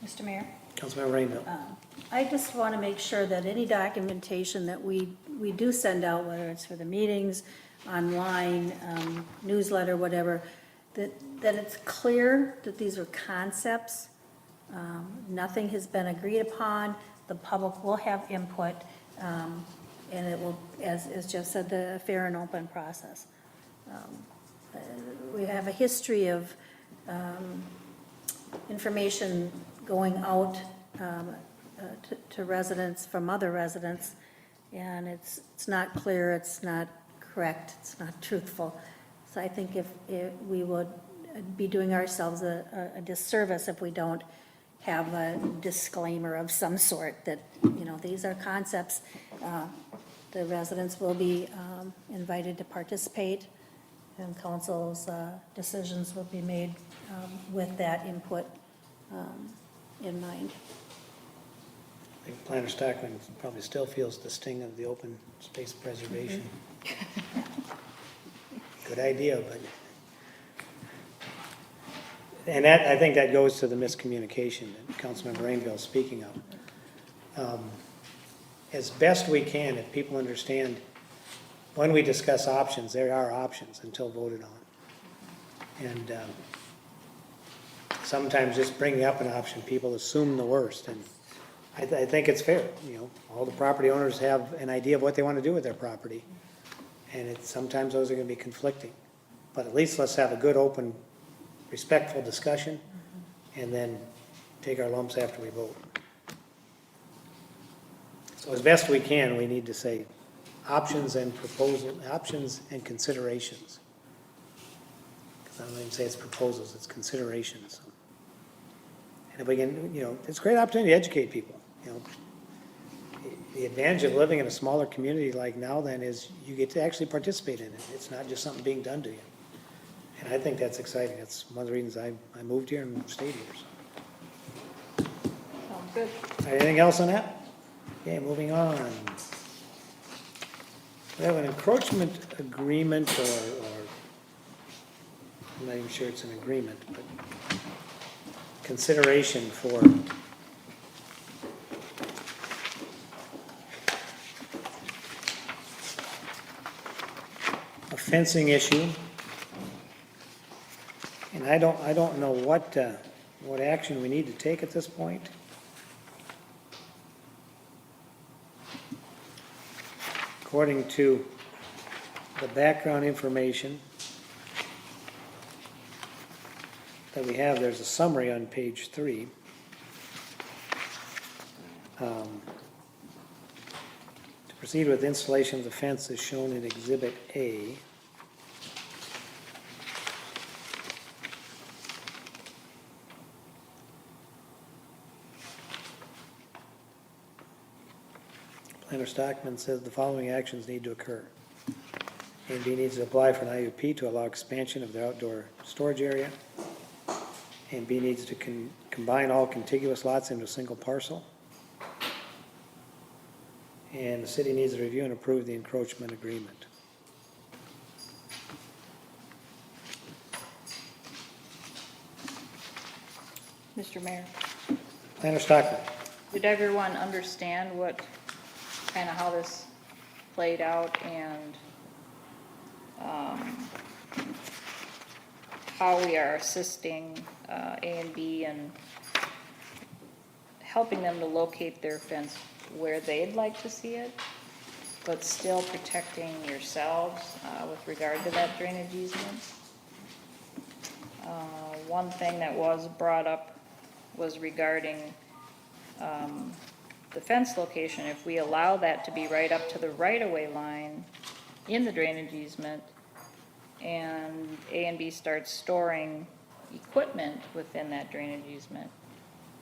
Mr. Mayor? Councilmember Rainville? I just want to make sure that any documentation that we do send out, whether it's for the meetings, online, newsletter, whatever, that it's clear that these are concepts. Nothing has been agreed upon. The public will have input, and it will, as Jeff said, the fair and open process. We have a history of information going out to residents from other residents, and it's not clear, it's not correct, it's not truthful. So I think if we would be doing ourselves a disservice if we don't have a disclaimer of some sort that, you know, these are concepts. The residents will be invited to participate, and council's decisions will be made with that input. in mind. I think Planner Stockman probably still feels the sting of the open space preservation. Good idea, but. And that, I think that goes to the miscommunication that Councilmember Rainville is speaking of. As best we can, if people understand, when we discuss options, there are options until voted on. And sometimes just bringing up an option, people assume the worst, and I think it's fair, you know, all the property owners have an idea of what they want to do with their property, and sometimes those are going to be conflicting. But at least let's have a good, open, respectful discussion, and then take our lumps after we vote. So as best we can, we need to say options and considerations. Because I don't even say it's proposals, it's considerations. And if we can, you know, it's a great opportunity to educate people, you know. The advantage of living in a smaller community like now then is you get to actually participate in it. It's not just something being done to you. And I think that's exciting. That's one of the reasons I moved here and stayed here. So. Sounds good. Anything else on that? Okay, moving on. We have an encroachment agreement, or I'm not even sure it's an agreement, but consideration for a fencing issue. And I don't know what action we need to take at this point. According to the background information that we have, there's a summary on page 3. To proceed with installation of the fence is shown in Exhibit A. Planner Stockman says the following actions need to occur. A and B needs to apply for an IUP to allow expansion of the outdoor storage area. A and B needs to combine all contiguous lots into a single parcel. And the city needs to review and approve the encroachment agreement. Mr. Mayor, Planner Stockman. did everyone understand what, kind of how this played out and how we are assisting A and B and helping them to locate their fence where they'd like to see it, but still protecting yourselves with regard to that drainage easement? One thing that was brought up was regarding the fence location. If we allow that to be right up to the right-of-way line in the drainage easement, and A and B starts storing equipment within that drainage easement,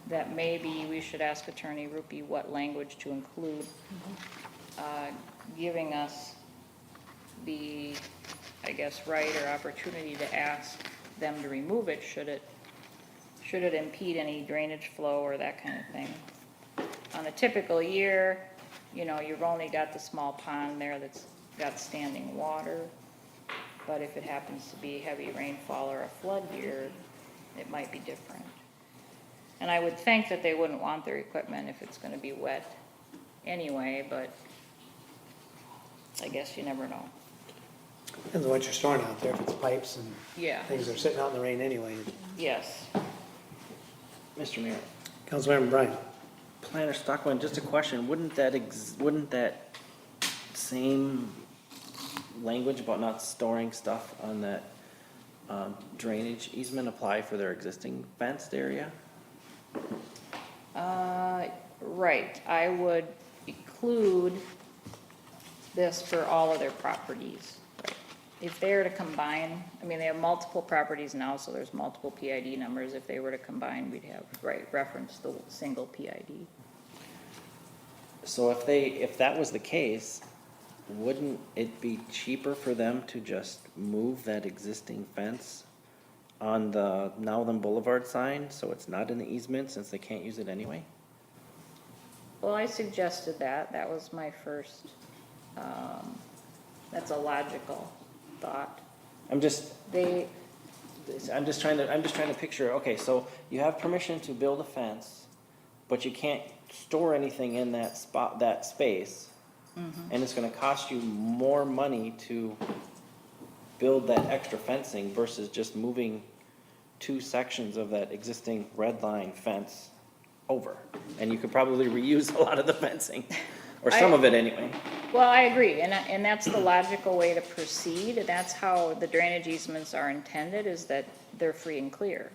that maybe we should ask Attorney Rupi what language to include, giving us the, I guess, right or opportunity to ask them to remove it, should it impede any drainage flow or that kind of thing. On a typical year, you know, you've only got the small pond there that's got standing water, but if it happens to be heavy rainfall or a flood year, it might be different. And I would think that they wouldn't want their equipment if it's gonna be wet anyway, but I guess you never know. Depends on what you're storing out there, if it's pipes and Yeah, things that are sitting out in the rain anyway. yes. Mr. Mayor, Councilmember Bryan. Planner Stockman, just a question, wouldn't that same language about not storing stuff on that drainage easement apply for their existing fenced area? Right, I would include this for all of their properties. Right. If they were to combine, I mean, they have multiple properties now, so there's multiple PID numbers. If they were to combine, we'd have, right, reference the single PID. So if that was the case, wouldn't it be cheaper for them to just move that existing fence on the Nowland Boulevard sign, so it's not in the easement since they can't use it anyway? Well, I suggested that, that was my first, that's a logical thought. I'm just They, trying to picture, okay, so you have permission to build a fence, but you can't store anything in that spot, that space. And it's gonna cost you more money to build that extra fencing versus just moving 2 sections of that existing red line fence over. And you could probably reuse a lot of the fencing, or some of it anyway. well, I agree, and that's the logical way to proceed, and that's how the drainage easements are intended, is that they're free and clear.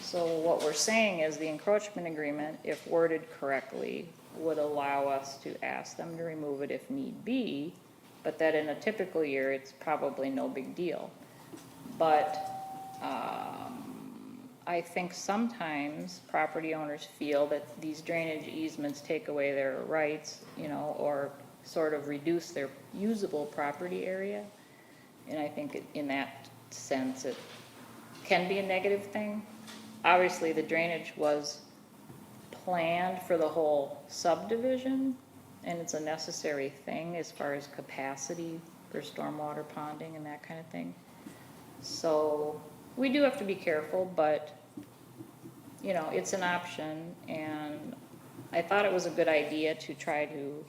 So what we're saying is the encroachment agreement, if worded correctly, would allow us to ask them to remove it if need be, but that in a typical year, it's probably no big deal. But, I think sometimes property owners feel that these drainage easements take away their rights, you know, or sort of reduce their usable property area. And I think in that sense, it can be a negative thing. Obviously, the drainage was planned for the whole subdivision, and it's a necessary thing as far as capacity for stormwater ponding and that kind of thing. So we do have to be careful, but, you know, it's an option, and I thought it was a good idea to try to,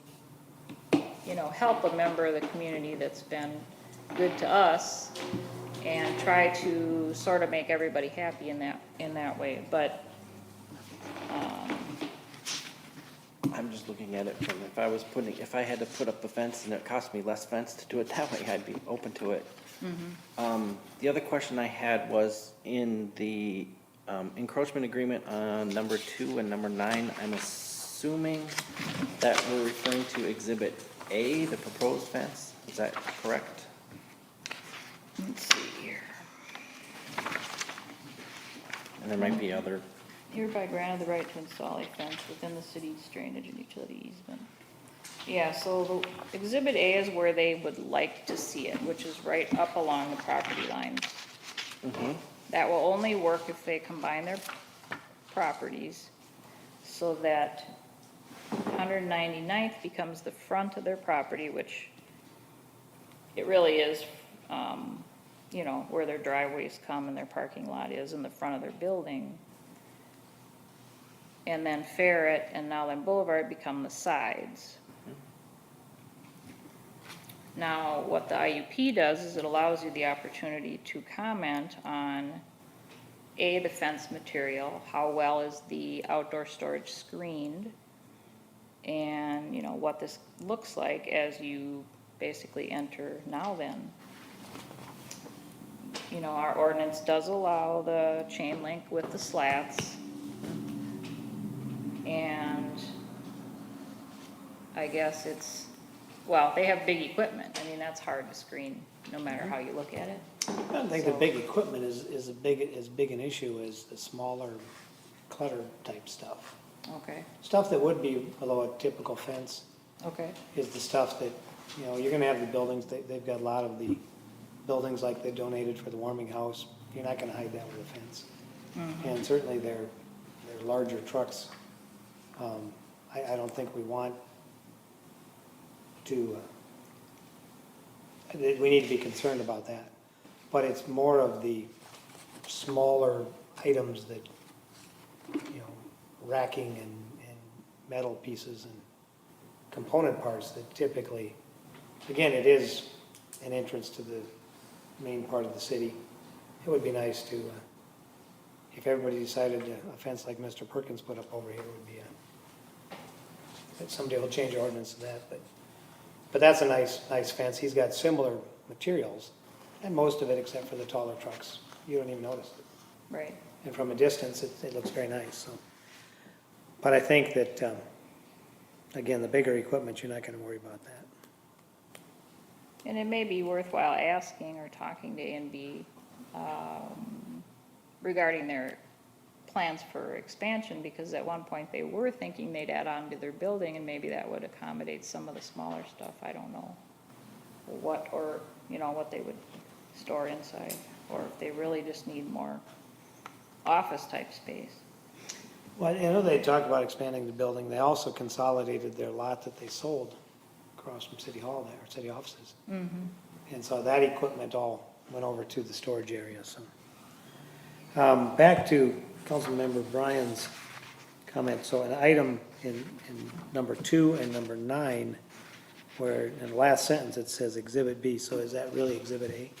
you know, help a member of the community that's been good to us and try to sort of make everybody happy in that way, but, I'm just looking at it from, if I had to put up a fence and it cost me less fence to do it that way, I'd be open to it. The other question I had was in the encroachment agreement on number 2 and number 9, I'm assuming that we're referring to Exhibit A, the proposed fence, is that correct? let's see here. And there might be other, Hereby granted the right to install a fence within the city's drainage and utility easement. Yeah, so the Exhibit A is where they would like to see it, which is right up along the property lines. That will only work if they combine their properties so that 199th becomes the front of their property, which it really is, you know, where their driveways come and their parking lot is in the front of their building. And then Ferret and Nowland Boulevard become the sides. Now, what the IUP does is it allows you the opportunity to comment on A, the fence material, how well is the outdoor storage screened, and, you know, what this looks like as you basically enter Now Then. You know, our ordinance does allow the chain link with the slats, and I guess it's, well, they have big equipment. I mean, that's hard to screen, no matter how you look at it. I don't think the big equipment is as big an issue as the smaller clutter type stuff. Okay, Stuff that would be below a typical fence okay, is the stuff that, you know, you're gonna have the buildings, they've got a lot of the buildings like they donated for the warming house. You're not gonna hide that with a fence. And certainly they're larger trucks. I don't think we want to, we need to be concerned about that. But it's more of the smaller items that, you know, racking and metal pieces and component parts that typically, again, it is an entrance to the main part of the city. It would be nice to, if everybody decided a fence like Mr. Perkins put up over here would be that somebody will change the ordinance to that, but that's a nice fence. He's got similar materials, and most of it, except for the taller trucks, you don't even notice it. right. And from a distance, it looks very nice, so. But I think that, again, the bigger equipment, you're not gonna worry about that. And it may be worthwhile asking or talking to A&B regarding their plans for expansion, because at one point they were thinking they'd add on to their building, and maybe that would accommodate some of the smaller stuff. I don't know what, or, you know, what they would store inside, or if they really just need more office type space. Well, I know they talked about expanding the building. They also consolidated their lot that they sold across from City Hall there, city offices. And so that equipment all went over to the storage area, so. Back to Councilmember Bryan's comment. So an item in number 2 and number 9, where in the last sentence it says Exhibit B, so is that really Exhibit A?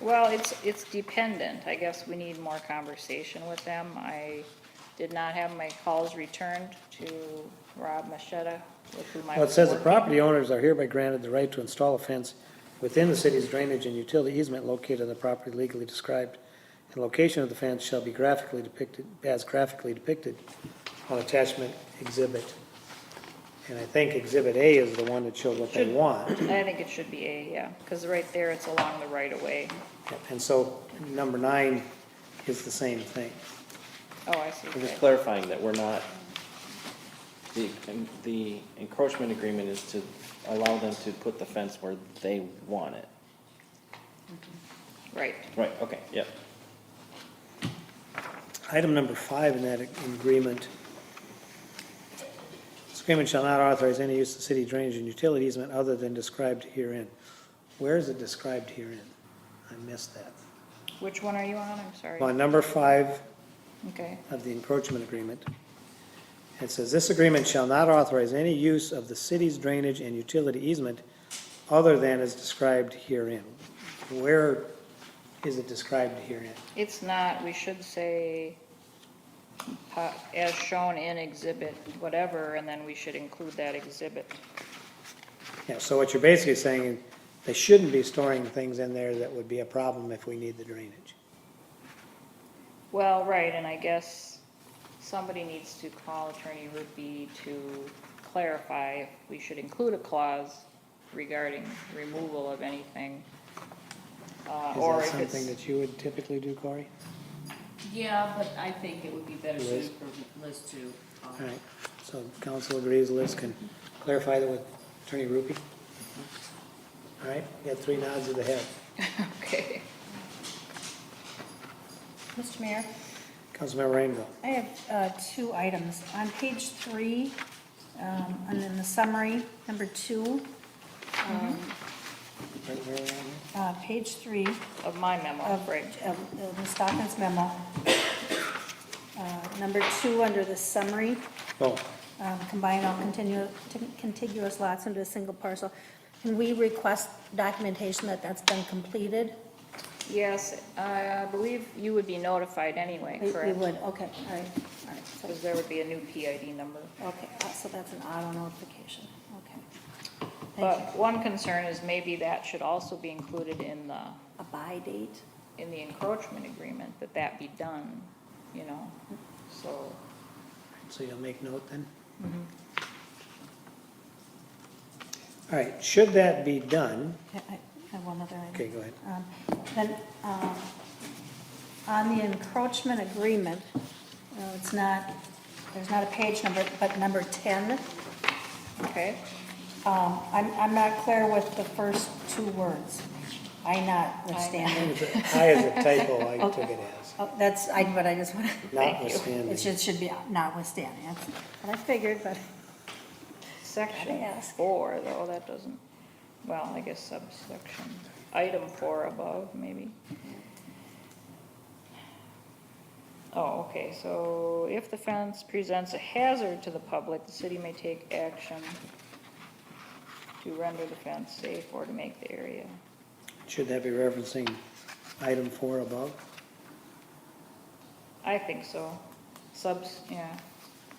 Well, it's dependent. I guess we need more conversation with them. I did not have my calls returned to Rob Machetta, with whom I Well, it was says the working. property owners are hereby granted the right to install a fence within the city's drainage and utility easement located on the property legally described. And location of the fence shall be graphically depicted on attachment exhibit. And I think Exhibit A is the one that showed what they Should- want. I think it should be A, yeah, because right there, it's along the right of way. And so number 9 is the same thing. Oh, I see. We're just Okay. clarifying that we're not, the encroachment agreement is to allow them to put the fence where they want it. Right. Right, okay, yep. Item number 5 in that agreement. This agreement shall not authorize any use of city drainage and utility easement other than described herein. Where is it described herein? I missed that. Which one are you on? I'm sorry. On number 5 Okay. of the encroachment agreement, it says, "This agreement shall not authorize any use of the city's drainage and utility easement other than as described herein." Where is it described herein? It's not, we should say, as shown in exhibit whatever, and then we should include that exhibit. Yeah, so what you're basically saying, they shouldn't be storing things in there that would be a problem if we need the drainage. Well, right, and I guess somebody needs to call Attorney Rupee to clarify if we should include a clause regarding removal of anything. Is Or that if it's, something that you would typically do, Corey? Yeah, but I think it would be better Liz? suited for Liz to. All right, so council agrees, Liz can clarify that with Attorney Rupee? All right, you got 3 nods of the head. okay. Mr. Mayor, Councilmember Rainville. I have 2 items. On page 3, and in the summary, number 2, Right where we're at here? page 3 Of my memo, of right. Ms. Stockman's memo, number 2, under the summary, Oh, combine all contiguous lots into a single parcel. Can we request documentation that that's been completed? Yes, I believe you would be notified anyway, We correct? would, okay, all right, so, Because there would be a new PID number. okay, so that's an auto notification, okay. Thank you. But one concern is maybe that should also be included in A by date? the encroachment agreement, that be done, you know, so. so you'll make note then? All right, should that be done, I have one other item. okay, go ahead. Then, on the encroachment agreement, it's not, there's not a page number, but number 10. Okay. I'm not clear with the first 2 words. I notwithstanding. I as a typo, I took Okay. it as, Oh, but I just want to, notwithstanding. it should be notwithstanding. That's what I figured, but Section Gotta ask. 4, though, that doesn't, well, I guess subsection, item 4 above, maybe. Oh, okay, so if the fence presents a hazard to the public, the city may take action to render the fence safe or to make the area. Should that be referencing item 4 above? I think so. Yeah,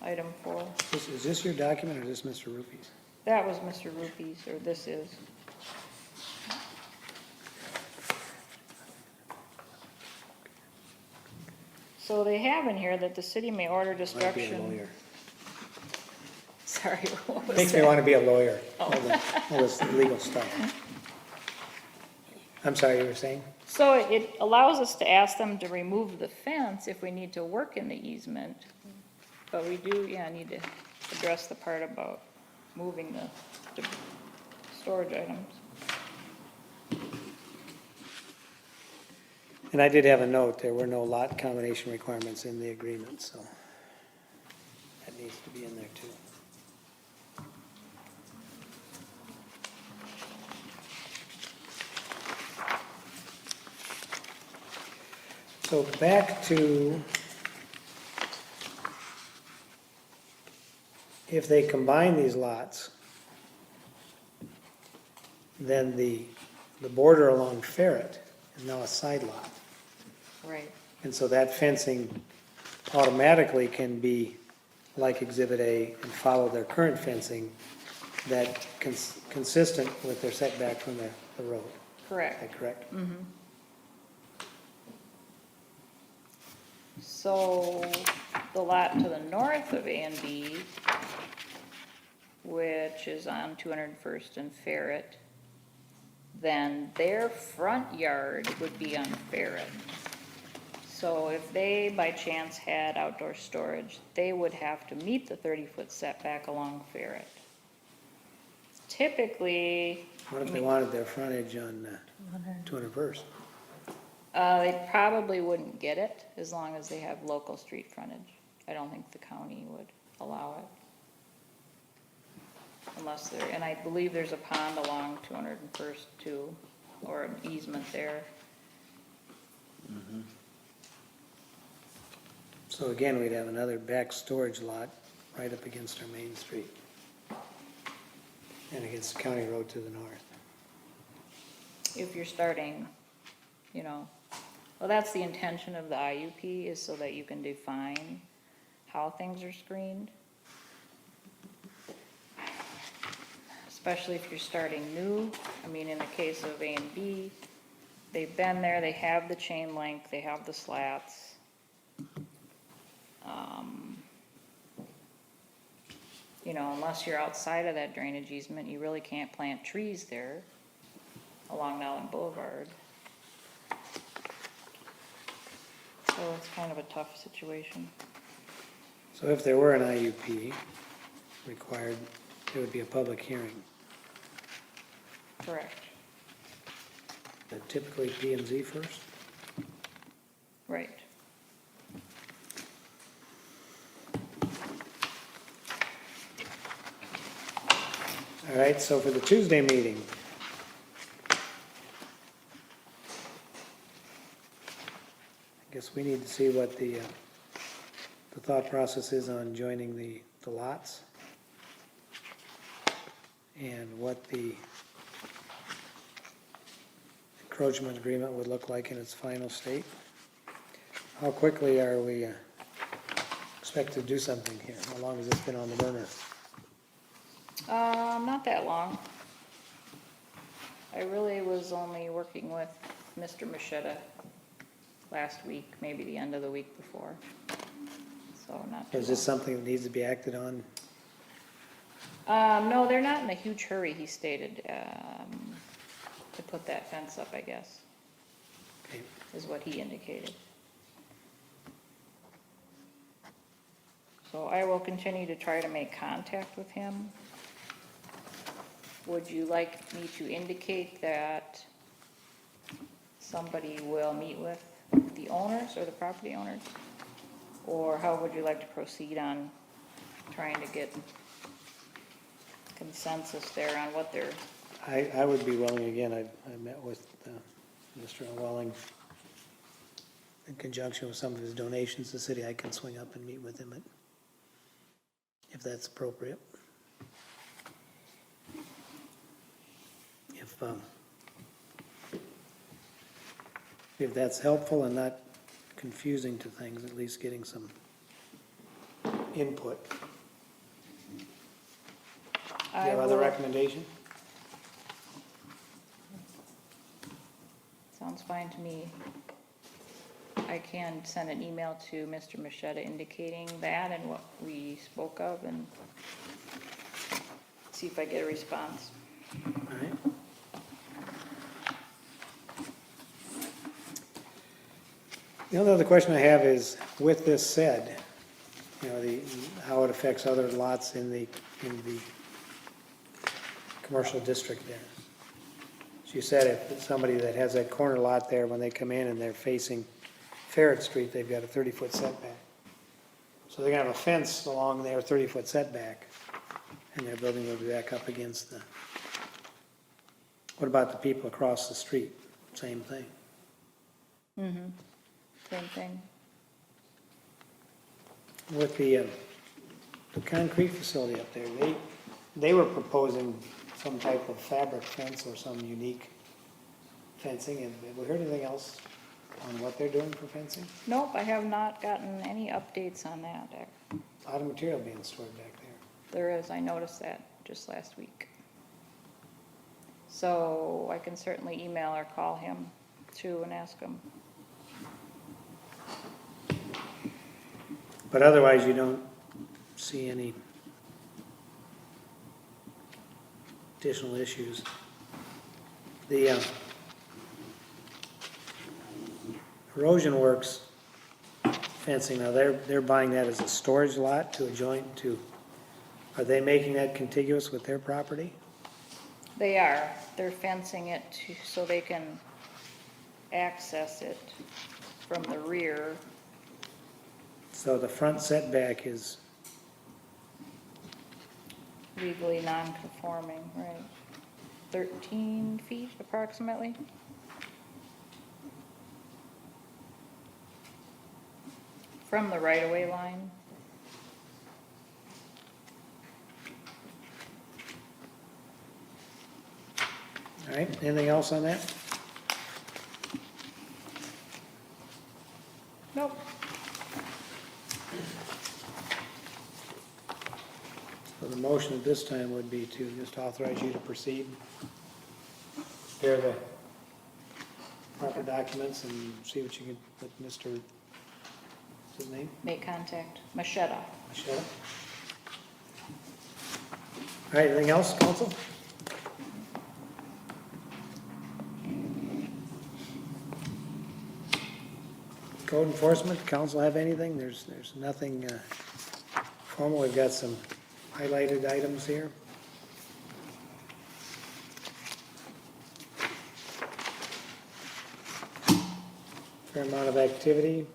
item 4. Is this your document or is this Mr. Rupee's? That was Mr. Rupee's, or this is. So they have in here that the city may order Might be a destruction. lawyer. Sorry, what was Makes me that? want to be a lawyer, all this legal stuff. I'm sorry, you were saying? So it allows us to ask them to remove the fence if we need to work in the easement. But we do, need to address the part about moving the storage items. And I did have a note, there were no lot combination requirements in the agreement, so that needs to be in there too. So back to, if they combine these lots, then the border along Ferret is now a side lot. Right. And so that fencing automatically can be like Exhibit A and follow their current fencing that consistent with their setback from the road. Is Correct. that correct? So the lot to the north of A and B, which is on 201st and Ferret, then their front yard would be on Ferret. So if they by chance had outdoor storage, they would have to meet the 30-foot setback along Ferret. Typically, What if they wanted their frontage on 201st? they probably wouldn't get it as long as they have local street frontage. I don't think the county would allow it. Unless there, and I believe there's a pond along 201st too, or an easement there. So again, we'd have another back storage lot right up against our main street and against the county road to the north. If you're starting, you know, well, that's the intention of the IUP, is so that you can define how things are screened. Especially if you're starting new. I mean, in the case of A and B, they've been there, they have the chain link, they have the slats. You know, unless you're outside of that drainage easement, you really can't plant trees there along Nowland Boulevard. So it's kind of a tough situation. So if there were an IUP required, there would be a public hearing. Correct. Typically P and Z first? Right. All right, so for the Tuesday meeting, I guess we need to see what the thought process is on joining the lots and what the encroachment agreement would look like in its final state. How quickly are we expect to do something here? How long has this been on the burner? Not that long. I really was only working with Mr. Machetta last week, maybe the end of the week before. So not too Is this something that needs to be acted on? No, they're not in a huge hurry, he stated, to put that fence up, I guess, Okay. is what he indicated. So I will continue to try to make contact with him. Would you like me to indicate that somebody will meet with the owners or the property owners? Or how would you like to proceed on trying to get consensus there on what they're, I would be willing, again, I met with Mr. Welling in conjunction with some of his donations to the city. I can swing up and meet with him if that's appropriate. If that's helpful and not confusing to things, at least getting some input. Do you have other recommendation? sounds fine to me. I can send an email to Mr. Machetta indicating that and what we spoke of and see if I get a response. All right. The only other question I have is, with this said, you know, how it affects other lots in the commercial district there. She said if somebody that has that corner lot there, when they come in and they're facing Ferret Street, they've got a 30-foot setback. So they're gonna have a fence along their 30-foot setback, and their building will be back up against the. What about the people across the street? Same thing. Same thing. With the concrete facility up there, they were proposing some type of fabric fence or some unique fencing, and have we heard anything else on what they're doing for fencing? Nope, I have not gotten any updates on that. A lot of material being stored back there. There is, I noticed that just last week. So I can certainly email or call him too and ask him. But otherwise, you don't see any additional issues. The Erosion Works fencing, now they're buying that as a storage lot to adjoin to, are they making that contiguous with their property? They are, they're fencing it so they can access it from the rear. So the front setback is, Legally non-conforming, right? 13 feet approximately. From the right-of-way line. all right, anything else on that? Nope. So the motion at this time would be to just authorize you to proceed, prepare the proper documents and see what you can, with Mr., what's his name? Make contact. Machetta. Michelle? All right, anything else, council? Code enforcement, council have anything? There's nothing formal. We've got some highlighted items here. Fair amount of activity.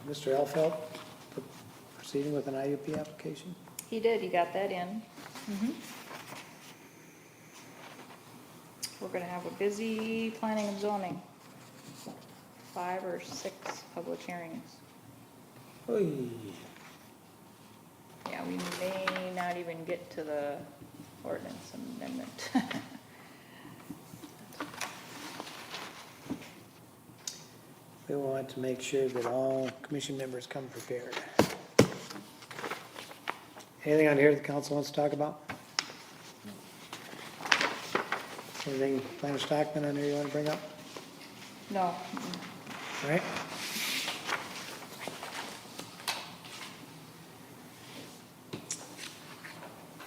Mr. Elfelt proceeding with an IUP application. He did, he got that in. We're gonna have a busy planning and zoning. 5 or 6 public hearings. Oy. Yeah, we may not even get to the ordinance amendment. We want to make sure that all commission members come prepared. Anything on here that the council wants to talk about? Anything, Planner Stockman, on here you want to bring up? No, All right.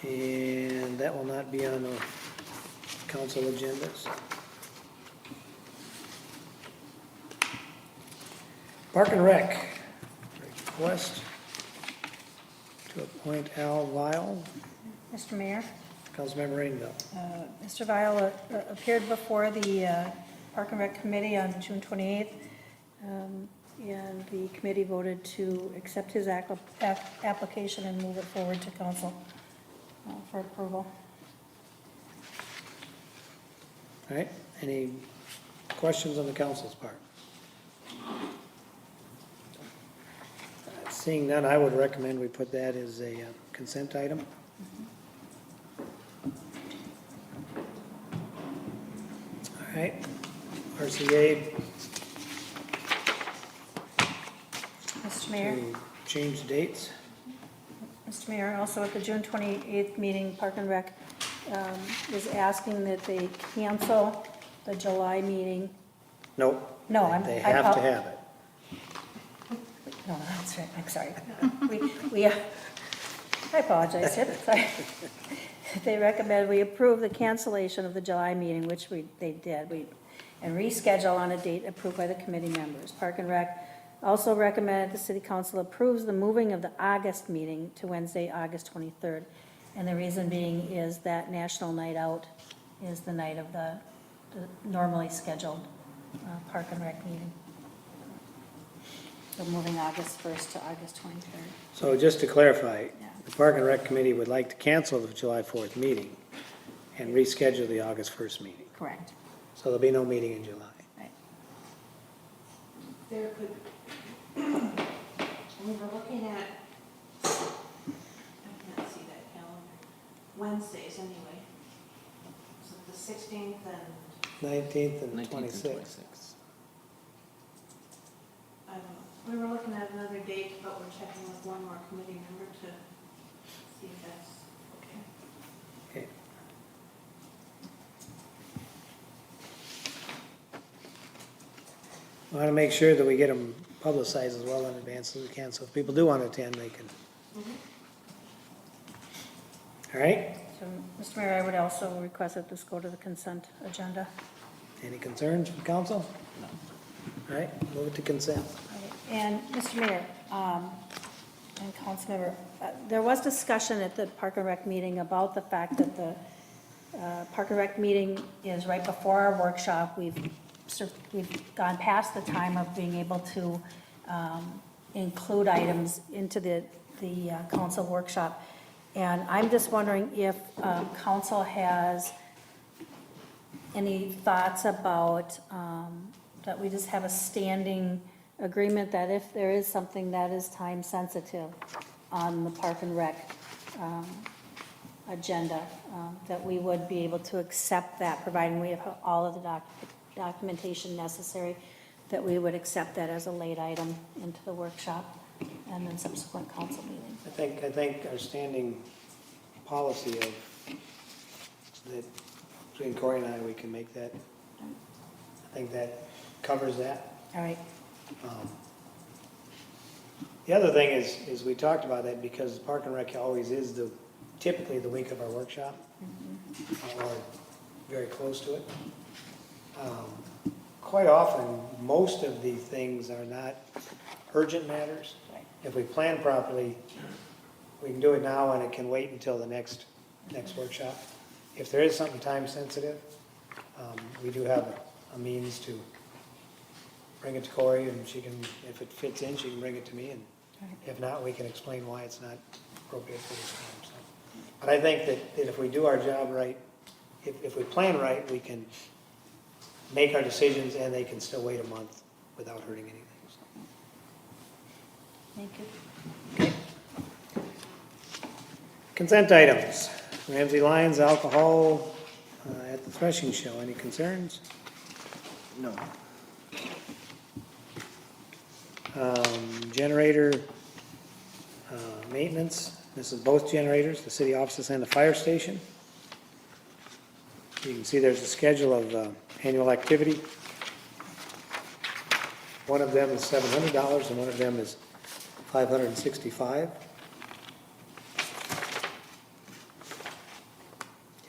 And that will not be on the council agendas. Park and Rec, request to appoint Al Vile, Mr. Mayor, Councilmember Rainville. Mr. Viola appeared before the Park and Rec Committee on June 28th, and the committee voted to accept his application and move it forward to council for approval. All right, any questions on the council's part? Seeing none, I would recommend we put that as a consent item. All right, RCA Mr. Mayor? to change dates. Mr. Mayor, also at the June 28th meeting, Park and Rec is asking that they cancel the July meeting. Nope. No, They have to have it. No, that's right, I'm sorry. I apologize, sorry. They recommend we approve the cancellation of the July meeting, which they did, and reschedule on a date approved by the committee members. Park and Rec also recommended the city council approves the moving of the August meeting to Wednesday, August 23rd, And the reason being is that National Night Out is the night of the normally scheduled Park and Rec meeting. So moving August 1st to August 23rd. So just to clarify, Yeah. the Park and Rec Committee would like to cancel the July 4th meeting and reschedule the August 1st meeting. Correct. So there'll be no meeting in July. Right. There could, we were looking at, I can't see that calendar, Wednesdays anyway. So the 16th and, 19th and 19th and 26th. 26th. I don't know, we were looking at another date, but we're checking with one more committee member to see if that's okay. Okay. I want to make sure that we get them publicized as well in advance as we can, so if people do want to attend, they can. All right, So, Mr. Mayor, I would also request that this go to the consent agenda. any concerns from council? No. All right, move it to consent. And, Mr. Mayor, and Councilmember, there was discussion at the Park and Rec meeting about the fact that the Park and Rec meeting is right before our workshop. We've gone past the time of being able to include items into the council workshop. And I'm just wondering if council has any thoughts about, that we just have a standing agreement that if there is something that is time sensitive on the Park and Rec agenda, that we would be able to accept that, providing we have all of the documentation necessary, that we would accept that as a late item into the workshop and then subsequent council meeting. I think our standing policy of, that between Corey and I, we can make that, I think that covers that. All right, The other thing is we talked about that because Park and Rec always is typically the week of our workshop, or very close to it. Quite often, most of the things are not urgent matters. Right. If we plan properly, we can do it now and it can wait until the next workshop. If there is something time sensitive, we do have a means to bring it to Corey, and she can, if it fits in, she can bring it to me, and if not, we can explain why it's not appropriate for this time. So, but I think that if we do our job right, if we plan right, we can make our decisions and they can still wait a month without hurting anything. So. thank you. Consent items, Ramsey Lions alcohol at the threshing show, any concerns? No. Generator maintenance, this is both generators, the city offices and the fire station. You can see there's a schedule of annual activity. One of them is $700 and one of them is $565. Do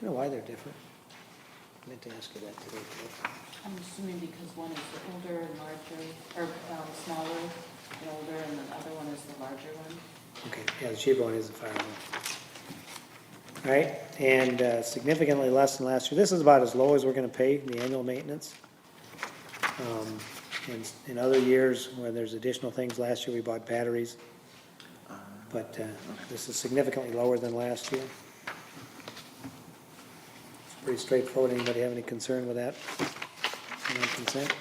you know why they're different? I meant to ask you that today. I'm assuming because one is the older and larger, or smaller and older, and the other one is the larger one. Okay, yeah, the cheaper one is the fire one. All right, and significantly less than last year. This is about as low as we're gonna pay the annual maintenance. In other years where there's additional things, last year we bought batteries. But this is significantly lower than last year. It's pretty straightforward. Anybody have any concern with that? On consent?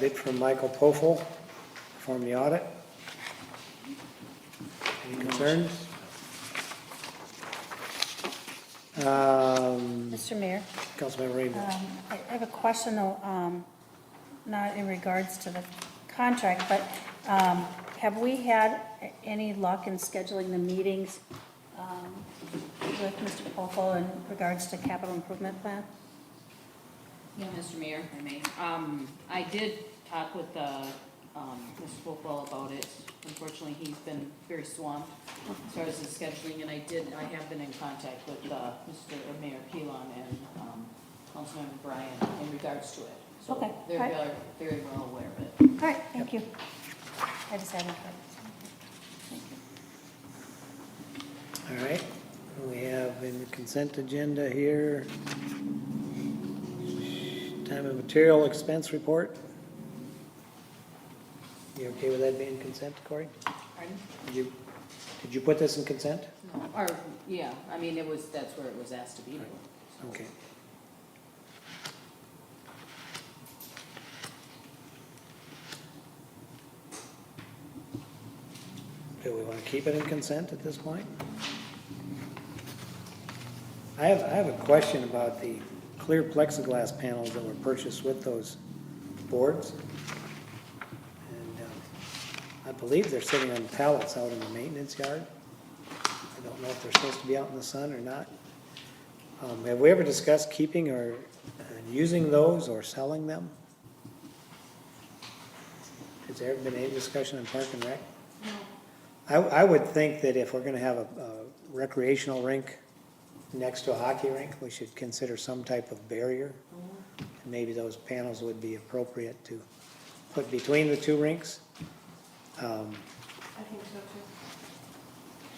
Bid from Michael Pofel, perform the audit. Any concerns? Mr. Mayor? Councilmember Rainville. I have a question, though, not in regards to the contract, but have we had any luck in scheduling the meetings with Mr. Poffel in regards to capital improvement plan? Yeah, Mr. Mayor, if I may. I did talk with Mr. Football about it. Unfortunately, he's been very swamped as far as his scheduling, and I have been in contact with Mayor Pilon and Councilmember Bryan in regards to it. So Okay, they're alright. very well aware of it. All right, thank you. I just haven't heard. Thank you. All right, we have in the consent agenda here, time and material expense report. You okay with that being consent, Corey? Pardon? Did you put this in consent? No, or, yeah, I mean, that's where it was asked to be. Okay. Do we want to keep it in consent at this point? I have a question about the clear plexiglass panels that were purchased with those boards. And I believe they're sitting on pallets out in the maintenance yard. I don't know if they're supposed to be out in the sun or not. Have we ever discussed keeping or using those or selling them? Has there ever been any discussion on Park and Rec? I would think that if we're gonna have a recreational rink next to a hockey rink, we should consider some type of barrier. And maybe those panels would be appropriate to put between the two rinks. I think so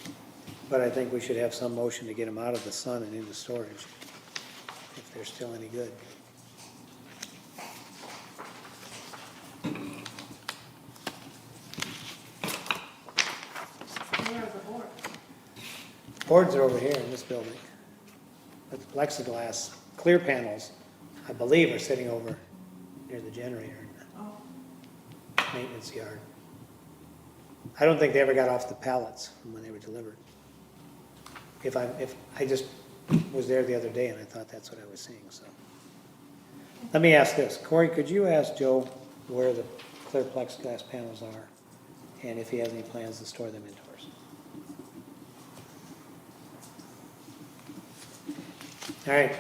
too. But I think we should have some motion to get them out of the sun and into storage, if they're still any good. Where are the boards? Boards are over here in this building. But the plexiglass, clear panels, I believe are sitting over near the generator in Oh, the maintenance yard. I don't think they ever got off the pallets from when they were delivered. If I just was there the other day and I thought that's what I was seeing, so. Let me ask this, Corey, could you ask Joe where the clear plexiglass panels are? And if he has any plans to store them indoors? All right.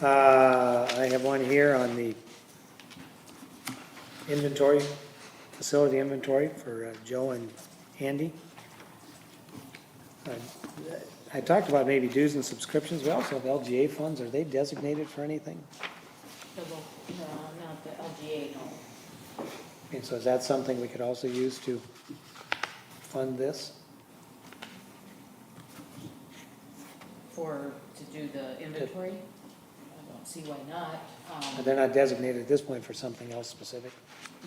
I have one here on the inventory, facility inventory for Joe and Andy. I talked about maybe dues and subscriptions. We also have LGA funds. Are they designated for anything? No, not the LGA, no. And so is that something we could also use to fund this? To do the inventory? I don't see why not. They're not designated at this point for something else specific?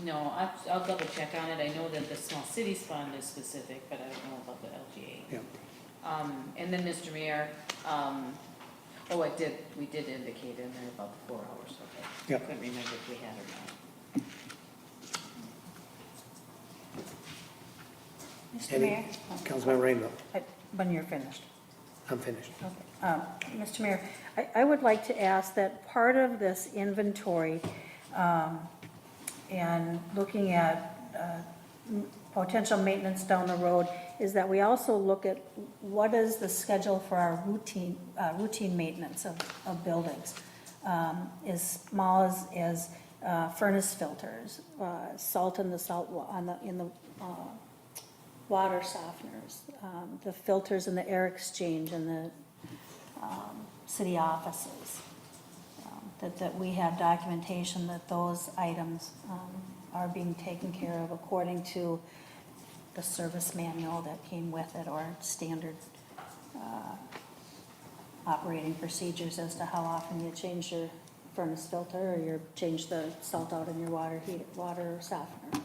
No, I'll double check on it. I know that the Small Cities Fund is specific, but I don't know about the LGA. Yeah. And then, Mr. Mayor, we did indicate in there about the 4 hours, okay. Yep. Couldn't remember if we had or not. Mr. Mayor? Councilmember Rainbow, When you're finished. I'm finished. Okay. Mr. Mayor, I would like to ask that part of this inventory and looking at potential maintenance down the road is that we also look at what is the schedule for our routine maintenance of buildings. As small as furnace filters, salt in the water softeners, the filters in the air exchange in the city offices. That we have documentation that those items are being taken care of according to the service manual that came with it or standard operating procedures as to how often you change your furnace filter or you change the salt out in your water softener.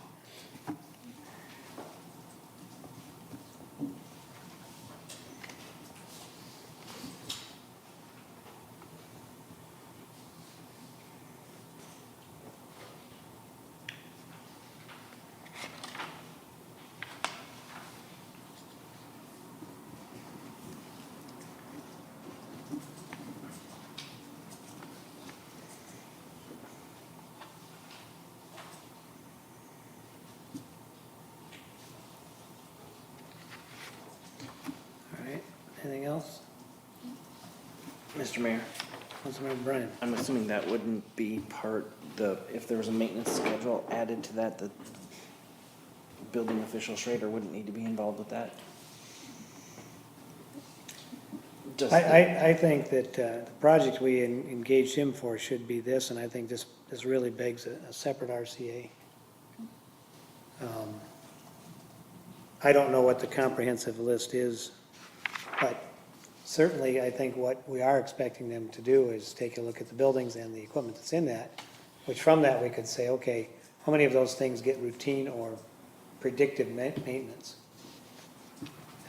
All right, anything else? Mr. Mayor, Councilmember Bryan? I'm assuming that wouldn't be if there was a maintenance schedule added to that, the building official Schrader wouldn't need to be involved with that? Just, I think that the project we engaged him for should be this, and I think this really begs a separate RCA. I don't know what the comprehensive list is, but certainly I think what we are expecting them to do is take a look at the buildings and the equipment that's in that, which from that we could say, okay, how many of those things get routine or predictive maintenance?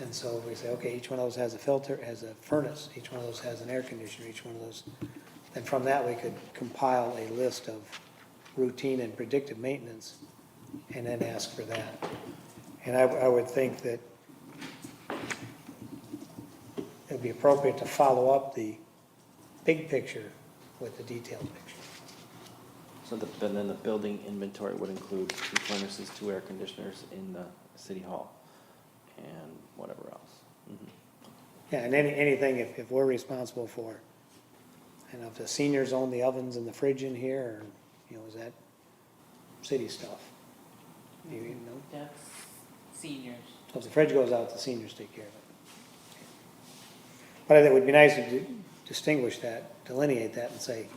And so we say, okay, each one of those has a filter, has a furnace, each one of those has an air conditioner, each one of those. And from that, we could compile a list of routine and predictive maintenance and then ask for that. And I would think that it'd be appropriate to follow up the big picture with the detailed picture. So but then the building inventory would include 2 furnaces, 2 air conditioners in the city hall, and whatever else. Mhm. Yeah, and anything, if we're responsible for, and if the seniors own the ovens and the fridge in here, or, is that city stuff? You know, That's seniors. so if the fridge goes out, the seniors take care of it. But I think it would be nice to distinguish that, delineate that and say,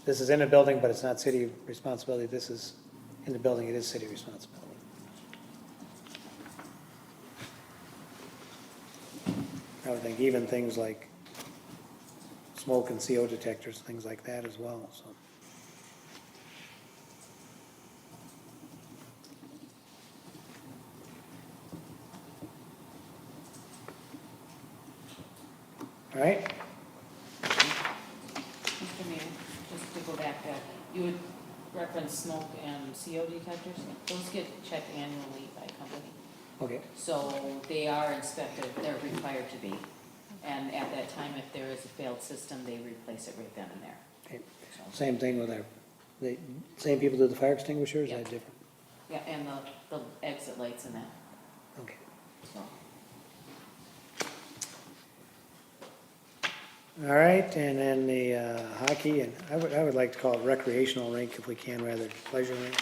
this is in a building, but it's not city responsibility, this is in the building, it is city responsibility. I would think even things like smoke and CO detectors, things like that as well, so. All right, Mr. Mayor, just to go back, you would reference smoke and CO detectors. Those get checked annually by company. okay, So they are inspected, they're required to be. And at that time, if there is a failed system, they replace it right then and there. okay. So, Same thing with the same people do the fire extinguishers, Yeah. that different? yeah, and the exit lights and that, Okay. so. All right, and then the hockey, and I would like to call it recreational rink if we can, rather than pleasure rink.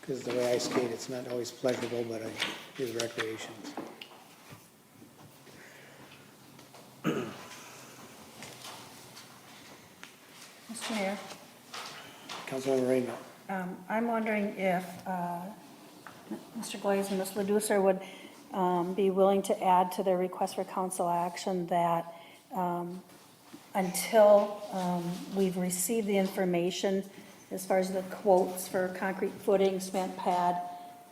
Because the way I skate, it's not always pleasurable, but it is recreation. Mr. Mayor, Councilmember Rainville. I'm wondering if Mr. Glaze and Ms. Leducer would be willing to add to their request for council action that until we've received the information as far as the quotes for concrete footing, cement pad,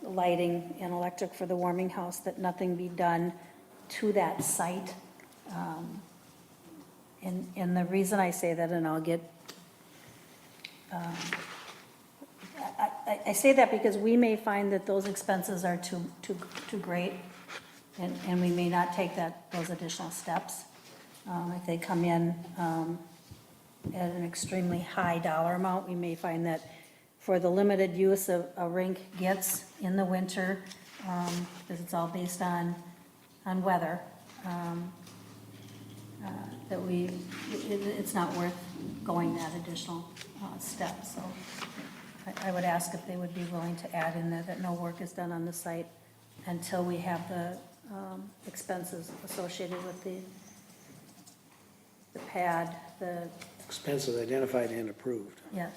lighting, and electric for the warming house, that nothing be done to that site. And the reason I say that, and I'll get, I say that because we may find that those expenses are too great, and we may not take those additional steps. If they come in at an extremely high dollar amount, we may find that for the limited use a rink gets in the winter, because it's all based on weather, that it's not worth going that additional step. So I would ask if they would be willing to add in there that no work is done on the site until we have the expenses associated with the pad, Expenses identified and approved. yes.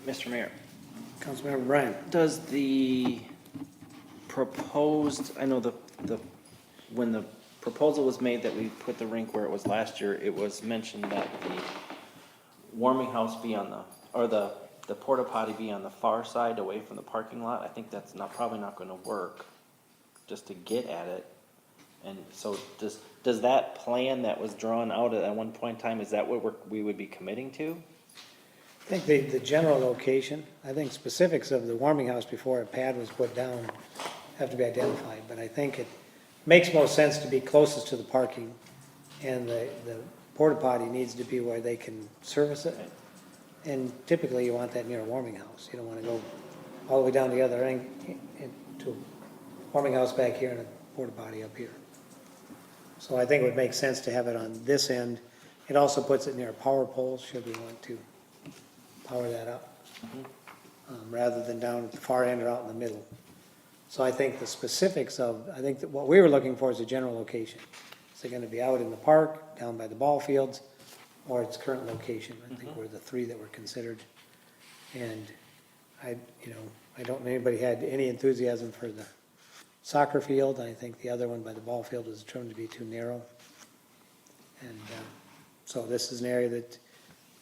Mr. Mayor, Councilmember Bryan. does the proposed, I know when the proposal was made that we put the rink where it was last year, it was mentioned that the warming house be on the porta potty be on the far side away from the parking lot. I think that's probably not gonna work, just to get at it. And so does that plan that was drawn out at one point in time, is that what we would be committing to? I think the general location, I think specifics of the warming house before a pad was put down have to be identified, but I think it makes most sense to be closest to the parking, and the porta potty needs to be where they can service it. And typically you want that near a warming house. You don't want to go all the way down the other end to a warming house back here and a porta potty up here. So I think it would make sense to have it on this end. It also puts it near a power pole, should we want to power that up, rather than down at the far end or out in the middle. So I think the specifics I think that what we were looking for is a general location. Is it going to be out in the park, down by the ball fields, or its current location? I think were the three that were considered. And I don't know anybody had any enthusiasm for the soccer field. I think the other one by the ball field was determined to be too narrow. And so this is an area that,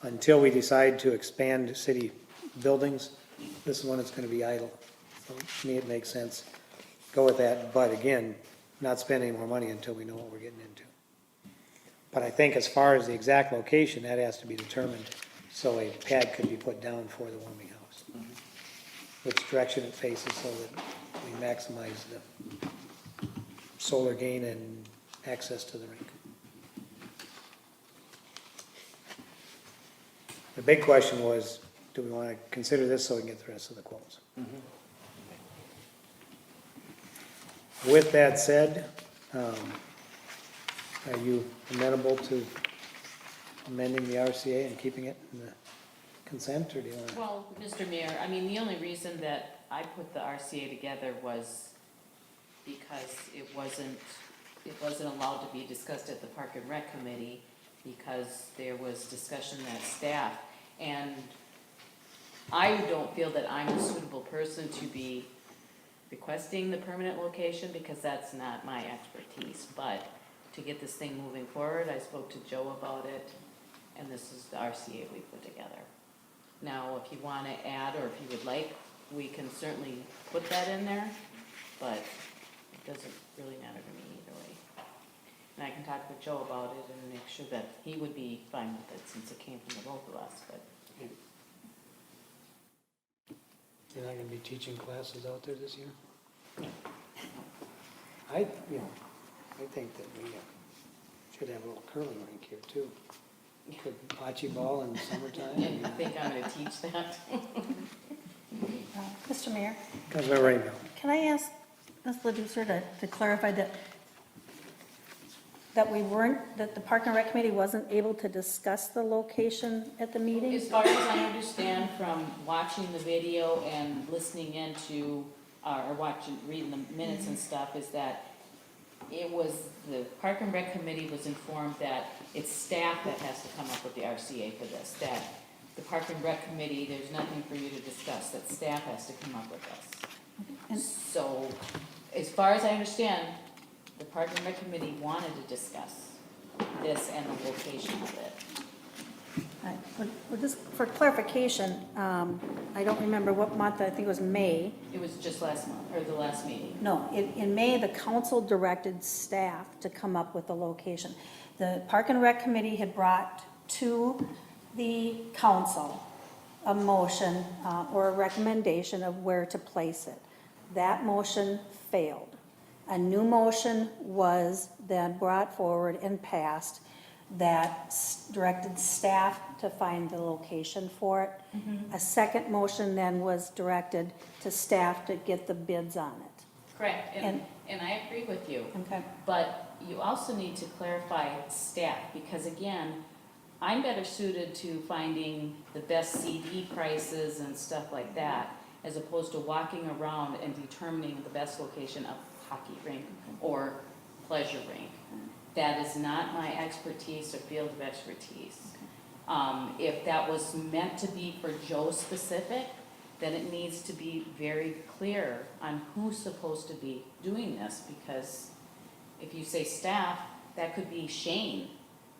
until we decide to expand city buildings, this is one that's going to be idle. So to me, it makes sense. Go with that, but again, not spend any more money until we know what we're getting into. But I think as far as the exact location, that has to be determined, so a pad could be put down for the warming house. Which direction it faces so that we maximize the solar gain and access to the rink. The big question was, do we want to consider this so we can get the rest of the quotes? With that said, are you amenable to amending the RCA and keeping it in the consent, or do you want to? Well, Mr. Mayor, I mean, the only reason that I put the RCA together was because it wasn't allowed to be discussed at the Park and Rec Committee because there was discussion at staff. And I don't feel that I'm a suitable person to be requesting the permanent location because that's not my expertise. But to get this thing moving forward, I spoke to Joe about it, and this is the RCA we put together. Now, if you want to add, or if you would like, we can certainly put that in there, but it doesn't really matter to me either way. And I can talk with Joe about it and make sure that he would be fine with it since it came from the both of us, but. You're not going to be teaching classes out there this year? No. I think that we should have a little curling rink here too. Could bocce ball in the summertime. I think I'm gonna teach that. Mr. Mayor, Councilmember Rainville. can I ask Ms. Leducer to clarify that we weren't, that the Park and Rec Committee wasn't able to discuss the location at the meeting? As far as I understand from watching the video and listening into, or reading the minutes and stuff, is that it was, the Park and Rec Committee was informed that it's staff that has to come up with the RCA for this, that the Park and Rec Committee, there's nothing for you to discuss, that staff has to come up with And- this. So, as far as I understand, the Park and Rec Committee wanted to discuss this and the location of it. Right. Well, just for clarification, I don't remember what month, I think it was May. It was just last month, or the last meeting. No, in May, the council directed staff to come up with the location. The Park and Rec Committee had brought to the council a motion or a recommendation of where to place it. That motion failed. A new motion was then brought forward and passed that directed staff to find the location for it. A second motion then was directed to staff to get the bids on it. Correct, and I agree with you. Okay. But you also need to clarify staff, because again, I'm better suited to finding the best CD prices and stuff like that, as opposed to walking around and determining the best location of hockey rink or pleasure rink. That is not my expertise or field of expertise. If that was meant to be for Joe specific, then it needs to be very clear on who's supposed to be doing this, because if you say staff, that could be Shane,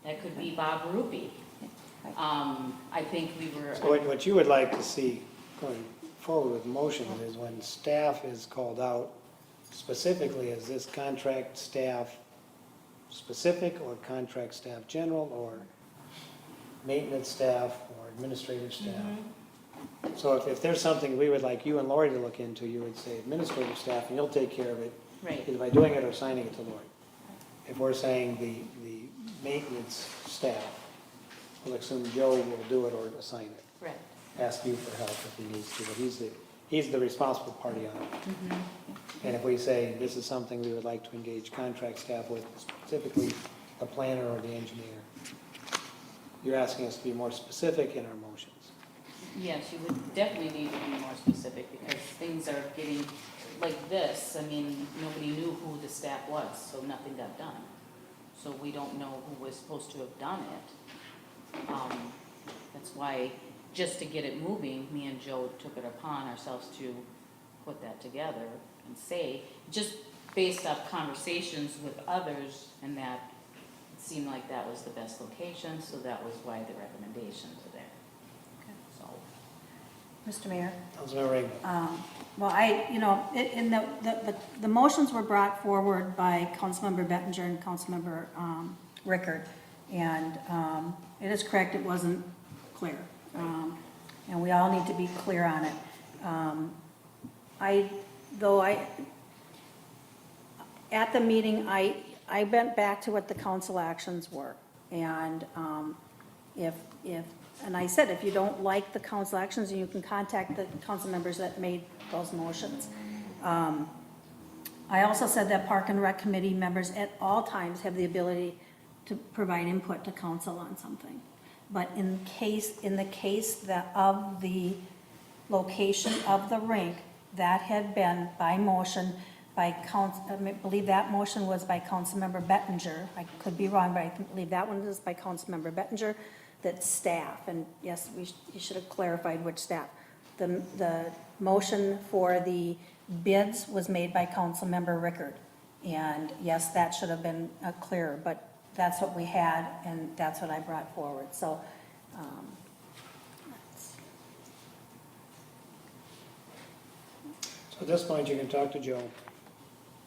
that could be Bob Ruby. I think we were. So what you would like to see going forward with motions is when staff is called out, specifically, is this contract staff specific or contract staff general or maintenance staff or administrative staff? So if there's something we would like you and Lori to look into, you would say administrative staff and you'll take care of it. Right. Either by doing it or signing it to Lori. If we're saying the maintenance staff, we'll assume Joe will do it or assign it. Right. Ask you for help if he needs to, but he's the responsible party on it. And if we say this is something we would like to engage contract staff with, specifically the planner or the engineer, you're asking us to be more specific in our motions. Yes, you would definitely need to be more specific, because things are getting like this. I mean, nobody knew who the staff was, so nothing got done. So we don't know who was supposed to have done it. That's why just to get it moving, me and Joe took it upon ourselves to put that together and say, just based off conversations with others, and that it seemed like that was the best location, so that was why the recommendations are there. So, Mr. Mayor? Councilmember Rainville. Well, the motions were brought forward by Councilmember Bettinger and Councilmember Rickard. And it is correct, it wasn't clear. And we all need to be clear on it. At the meeting, I went back to what the council actions were. And and I said, if you don't like the council actions, you can contact the council members that made those motions. I also said that Park and Rec Committee members at all times have the ability to provide input to council on something. But in the case of the location of the rink, that had been by motion by I believe that motion was by Councilmember Bettinger. I could be wrong, but I believe that one was by Councilmember Bettinger, that staff, and yes, you should have clarified which staff. The motion for the bids was made by Councilmember Rickard. And yes, that should have been clearer, but that's what we had, and that's what I brought forward. So, So at this point, you can talk to Joe,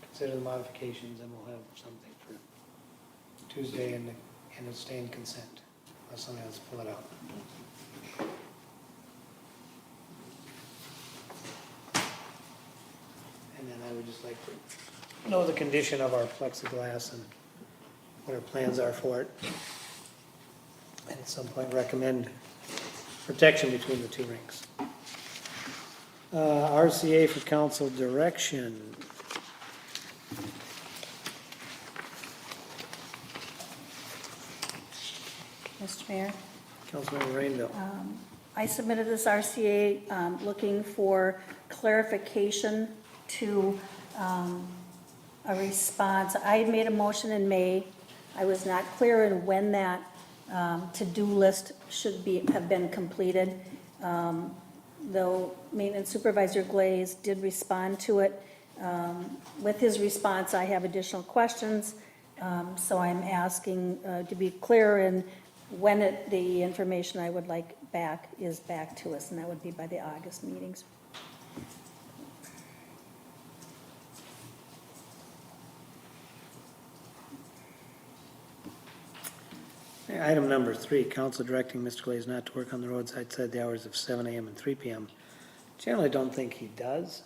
consider the modifications, and we'll have something for Tuesday, and it'll stay in consent, unless someone else pull it out. And then I would just like to know the condition of our plexiglass and what our plans are for it. And at some point, recommend protection between the two rinks. RCA for council direction. Mr. Mayor? Councilmember Rainville. I submitted this RCA looking for clarification to a response. I had made a motion in May. I was not clear in when that to-do list should have been completed. Though Maintenance Supervisor Glaze did respond to it. With his response, I have additional questions. So I'm asking to be clear in when the information I would like back is back to us, and that would be by the August meetings. Item number 3, council directing Mr. Glaze not to work on the roadside side the hours of 7 a.m. and 3 p.m. Generally don't think he does.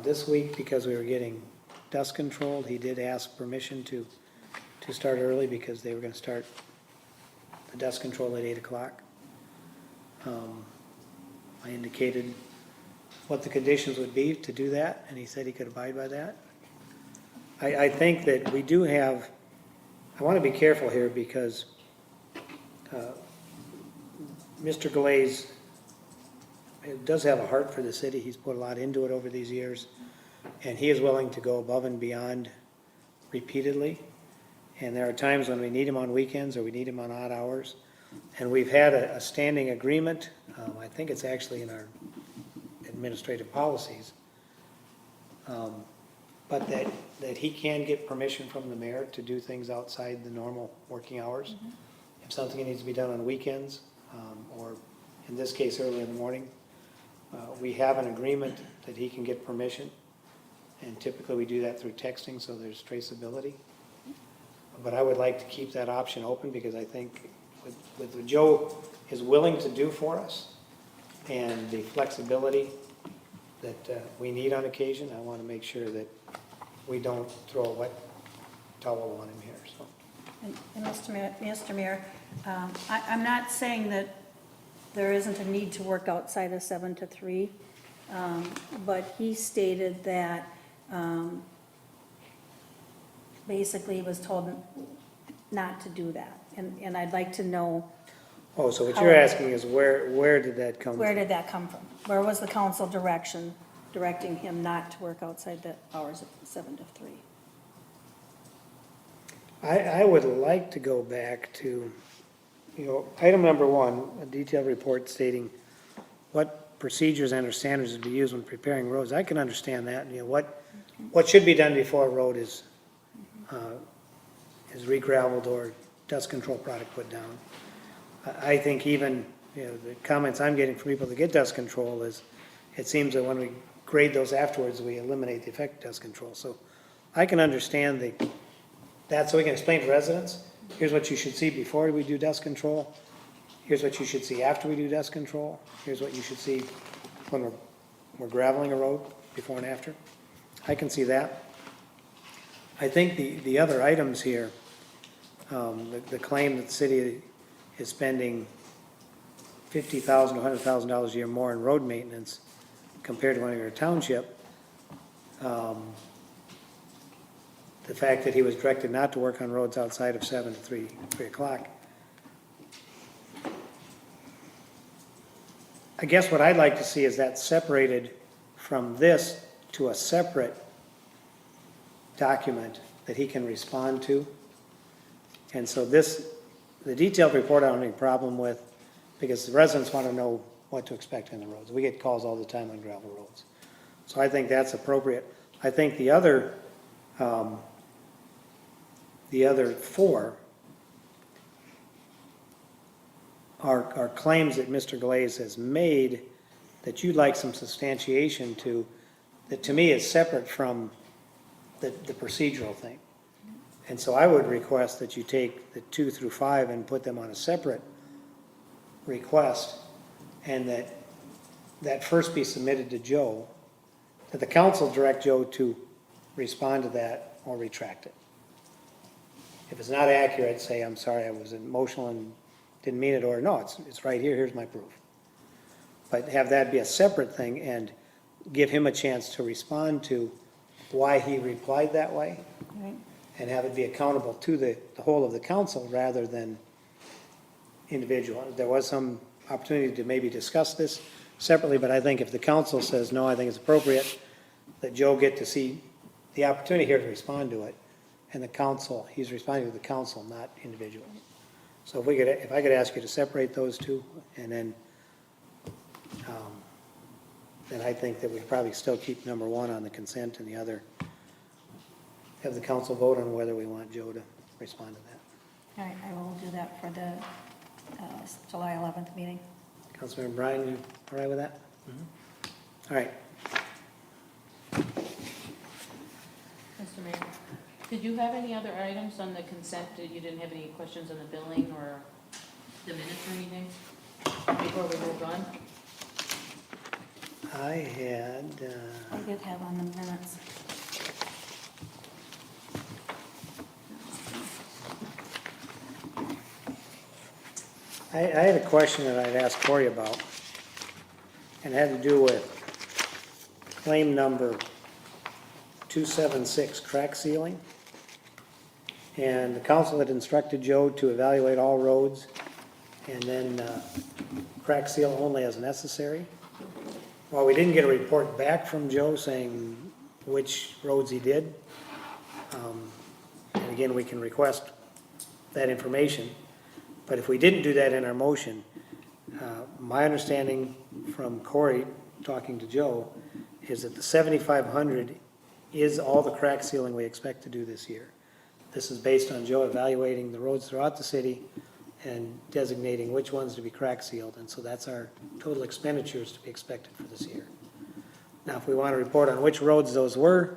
This week, because we were getting dust controlled, he did ask permission to start early because they were going to start the dust control at 8 o'clock. I indicated what the conditions would be to do that, and he said he could abide by that. I think that we do have, I want to be careful here because Mr. Glaze does have a heart for the city. He's put a lot into it over these years, and he is willing to go above and beyond repeatedly. And there are times when we need him on weekends or we need him on odd hours. And we've had a standing agreement. I think it's actually in our administrative policies. But that he can get permission from the mayor to do things outside the normal working hours. Mm-hmm. If something needs to be done on weekends, or in this case, early in the morning, we have an agreement that he can get permission. And typically we do that through texting, so there's traceability. But I would like to keep that option open because I think with what Joe is willing to do for us and the flexibility that we need on occasion, I want to make sure that we don't throw a wet towel on him here. So. And Mr. Mayor, I'm not saying that there isn't a need to work outside of 7 to 3, but he stated that basically he was told not to do that. And I'd like to know. Oh, so what you're asking is where did that come from? Where did that come from? Where was the council directing him not to work outside the hours of 7 to 3? I would like to go back to, you know, item number one, a detailed report stating what procedures and or standards to be used when preparing roads. I can understand that, you know, what should be done before a road is re-gravelled or dust control product put down. I think even, you know, the comments I'm getting from people that get dust control is, it seems that when we grade those afterwards, we eliminate the effect of dust control. So I can understand that, so we can explain to residents, here's what you should see before we do dust control, here's what you should see after we do dust control, here's what you should see when we're graveling a road, before and after. I can see that. I think the other items here, the claim that the city is spending $50,000 to $100,000 a year more in road maintenance compared to when you're a township. The fact that he was directed not to work on roads outside of 7 to 3 o'clock. I guess what I'd like to see is that separated from this to a separate document that he can respond to. And so this, the detailed report I don't have any problem with, because the residents want to know what to expect in the roads. We get calls all the time on gravel roads. So I think that's appropriate. I think the other four are claims that Mr. Glaze has made that you'd like some substantiation to, that to me is separate from the procedural thing. And so I would request that you take the 2 through 5 and put them on a separate request, and that first be submitted to Joe, that the council direct Joe to respond to that or retract it. If it's not accurate, say, I'm sorry, I was emotional and didn't mean it, or no, it's right here, here's my proof. But have that be a separate thing and give him a chance to respond to why he replied that way, Right. and have it be accountable to the whole of the council rather than individual. There was some opportunity to maybe discuss this separately, but I think if the council says, no, I think it's appropriate that Joe get to see the opportunity here to respond to it, and the council, he's responding to the council, not individuals. So if I could ask you to separate those two, and then I think that we'd probably still keep number one on the consent, and the other, have the council vote on whether we want Joe to respond to that. All right, I will do that for the July 11th meeting. Councilmember Bryan, you all right with that? All right. Mr. Mayor, did you have any other items on the consent? You didn't have any questions on the billing or the minutes or anything before we moved on? I had, I did have on the minutes. I had a question that I'd asked Corey about, and it had to do with claim number 276, crack sealing. And the council had instructed Joe to evaluate all roads and then crack seal only as necessary. Well, we didn't get a report back from Joe saying which roads he did. And again, we can request that information. But if we didn't do that in our motion, my understanding from Corey talking to Joe is that the 7,500 is all the crack sealing we expect to do this year. This is based on Joe evaluating the roads throughout the city and designating which ones to be crack sealed. And so that's our total expenditures to be expected for this year. Now, if we want to report on which roads those were,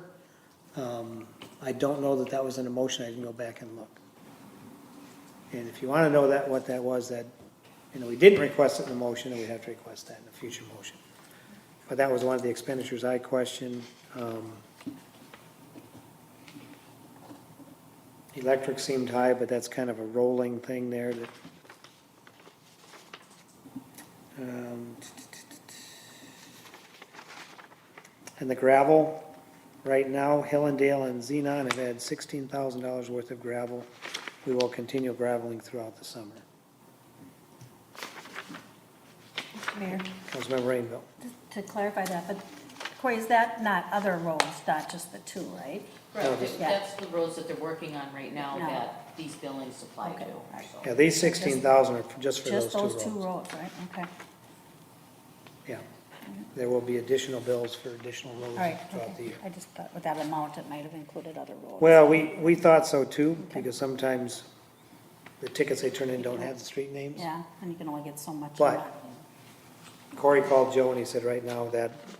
I don't know that that was in a motion. I didn't go back and look. And if you want to know what that was, that, we didn't request it in the motion, and we'd have to request that in a future motion. But that was one of the expenditures I questioned. Electric seemed high, but that's kind of a rolling thing there. That, and the gravel, right now, Hillendale and Xenon have had $16,000 worth of gravel. We will continue graveling throughout the summer. Mr. Mayor, Councilmember Rainville. to clarify that, but Corey, is that not other roads, not just the two, right? Right, just- Yeah. that's the roads that they're working on right now No. that these billings apply to, Okay, all right. so. Yeah, these 16,000 are just for Just those those two two roads. roads, right, okay. Yeah. There will be additional bills for additional roads All right, throughout the okay. year. I just thought with that amount, it might have included other roads. Well, we thought so too, because sometimes the tickets they turn in don't have the street names. Yeah, and you can only get so much. in But- that. Corey called Joe and he said right now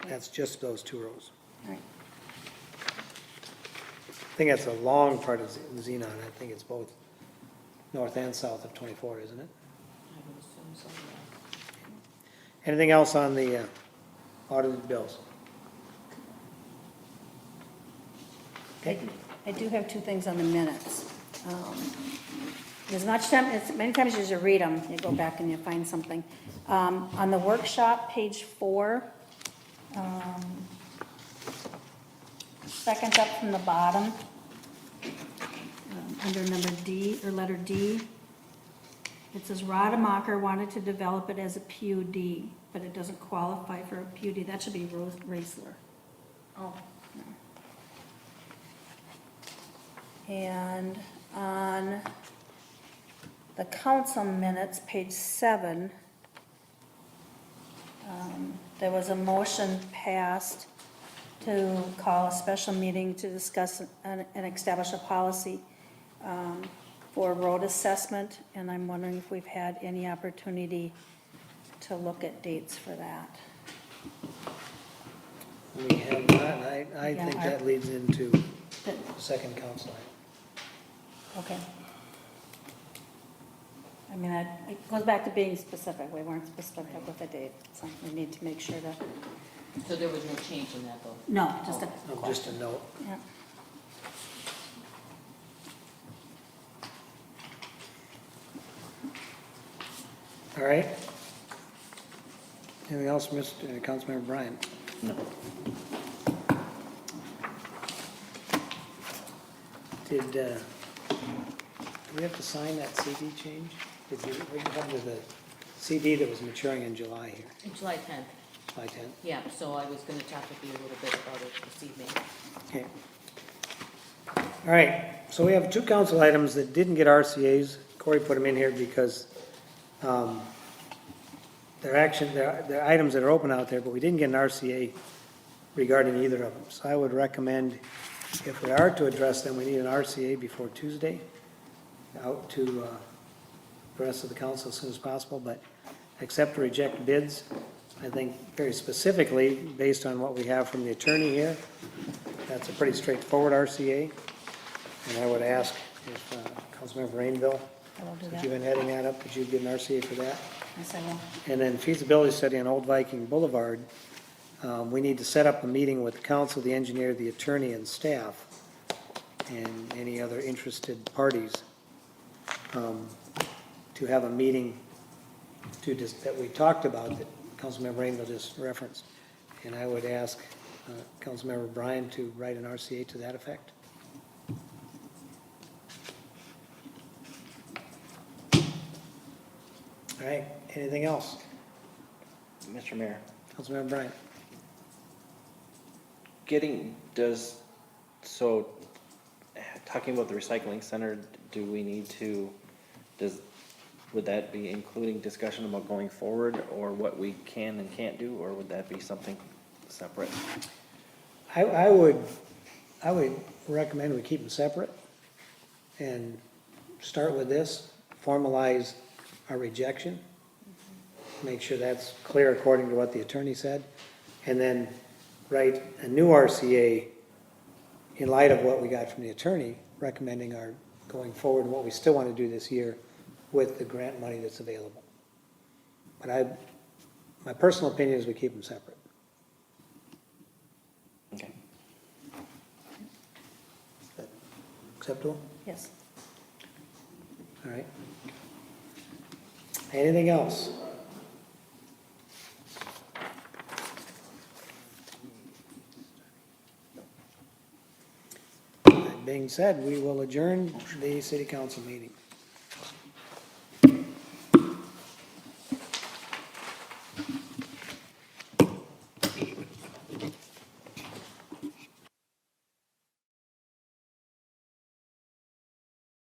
that's just those two roads. All right. I think that's a long part of Xenon. I think it's both north and south of 24, isn't it? I would assume so, yeah. Anything else on the audited bills? Okay. I do have two things on the minutes. As much time, as many times as you read them, you go back and you find something. On the workshop, page 4, second up from the bottom, under number D, or letter D, it says Rademacher wanted to develop it as a PUD, but it doesn't qualify for a PUD. That should be Rose Raisler. Oh, And on the council minutes, page 7, there was a motion passed to call a special meeting to discuss and establish a policy for road assessment, and I'm wondering if we've had any opportunity to look at dates for that. We have not, I Yeah, think our- that leads into That- the second council item. Okay. I mean, it goes back to being specific. We weren't specific with the date, so we need to make sure that, so there was no change in that though? no, just a No, just a question. note. Yeah. All right. Anything else, Councilmember Bryan? No. Do we have to sign that CD change? What did you have with the CD that was maturing in July here, July 10th, July 10th? yeah, so I was gonna talk with you a little bit about it this evening. Okay. All right, so we have two council items that didn't get RCA's. Corey put them in here because they're items that are open out there, but we didn't get an RCA regarding either of them. So I would recommend, if we are to address them, we need an RCA before Tuesday, out to the rest of the council as soon as possible, but accept or reject bids. I think very specifically, based on what we have from the attorney here, that's a pretty straightforward RCA. And I would ask if Councilmember Rainville, I will do since that. you've been heading that up, could you get an RCA for that? Yes, I will. And then feasibility study on Old Viking Boulevard. We need to set up a meeting with the council, the engineer, the attorney, and staff, and any other interested parties, to have a meeting that we talked about, that Councilmember Rainville just referenced. And I would ask Councilmember Bryan to write an RCA to that effect. All right, anything else? Mr. Mayor, Councilmember Bryan? talking about the recycling center, do we need to, would that be including discussion about going forward, or what we can and can't do, or would that be something separate? I would recommend we keep them separate and start with this, formalize our rejection, make sure that's clear according to what the attorney said, and then write a new RCA in light of what we got from the attorney, recommending our going forward, what we still want to do this year with the grant money that's available. But my personal opinion is we keep them separate. Okay. Is that acceptable? Yes. All right. Anything else? That being said, we will adjourn the city council meeting.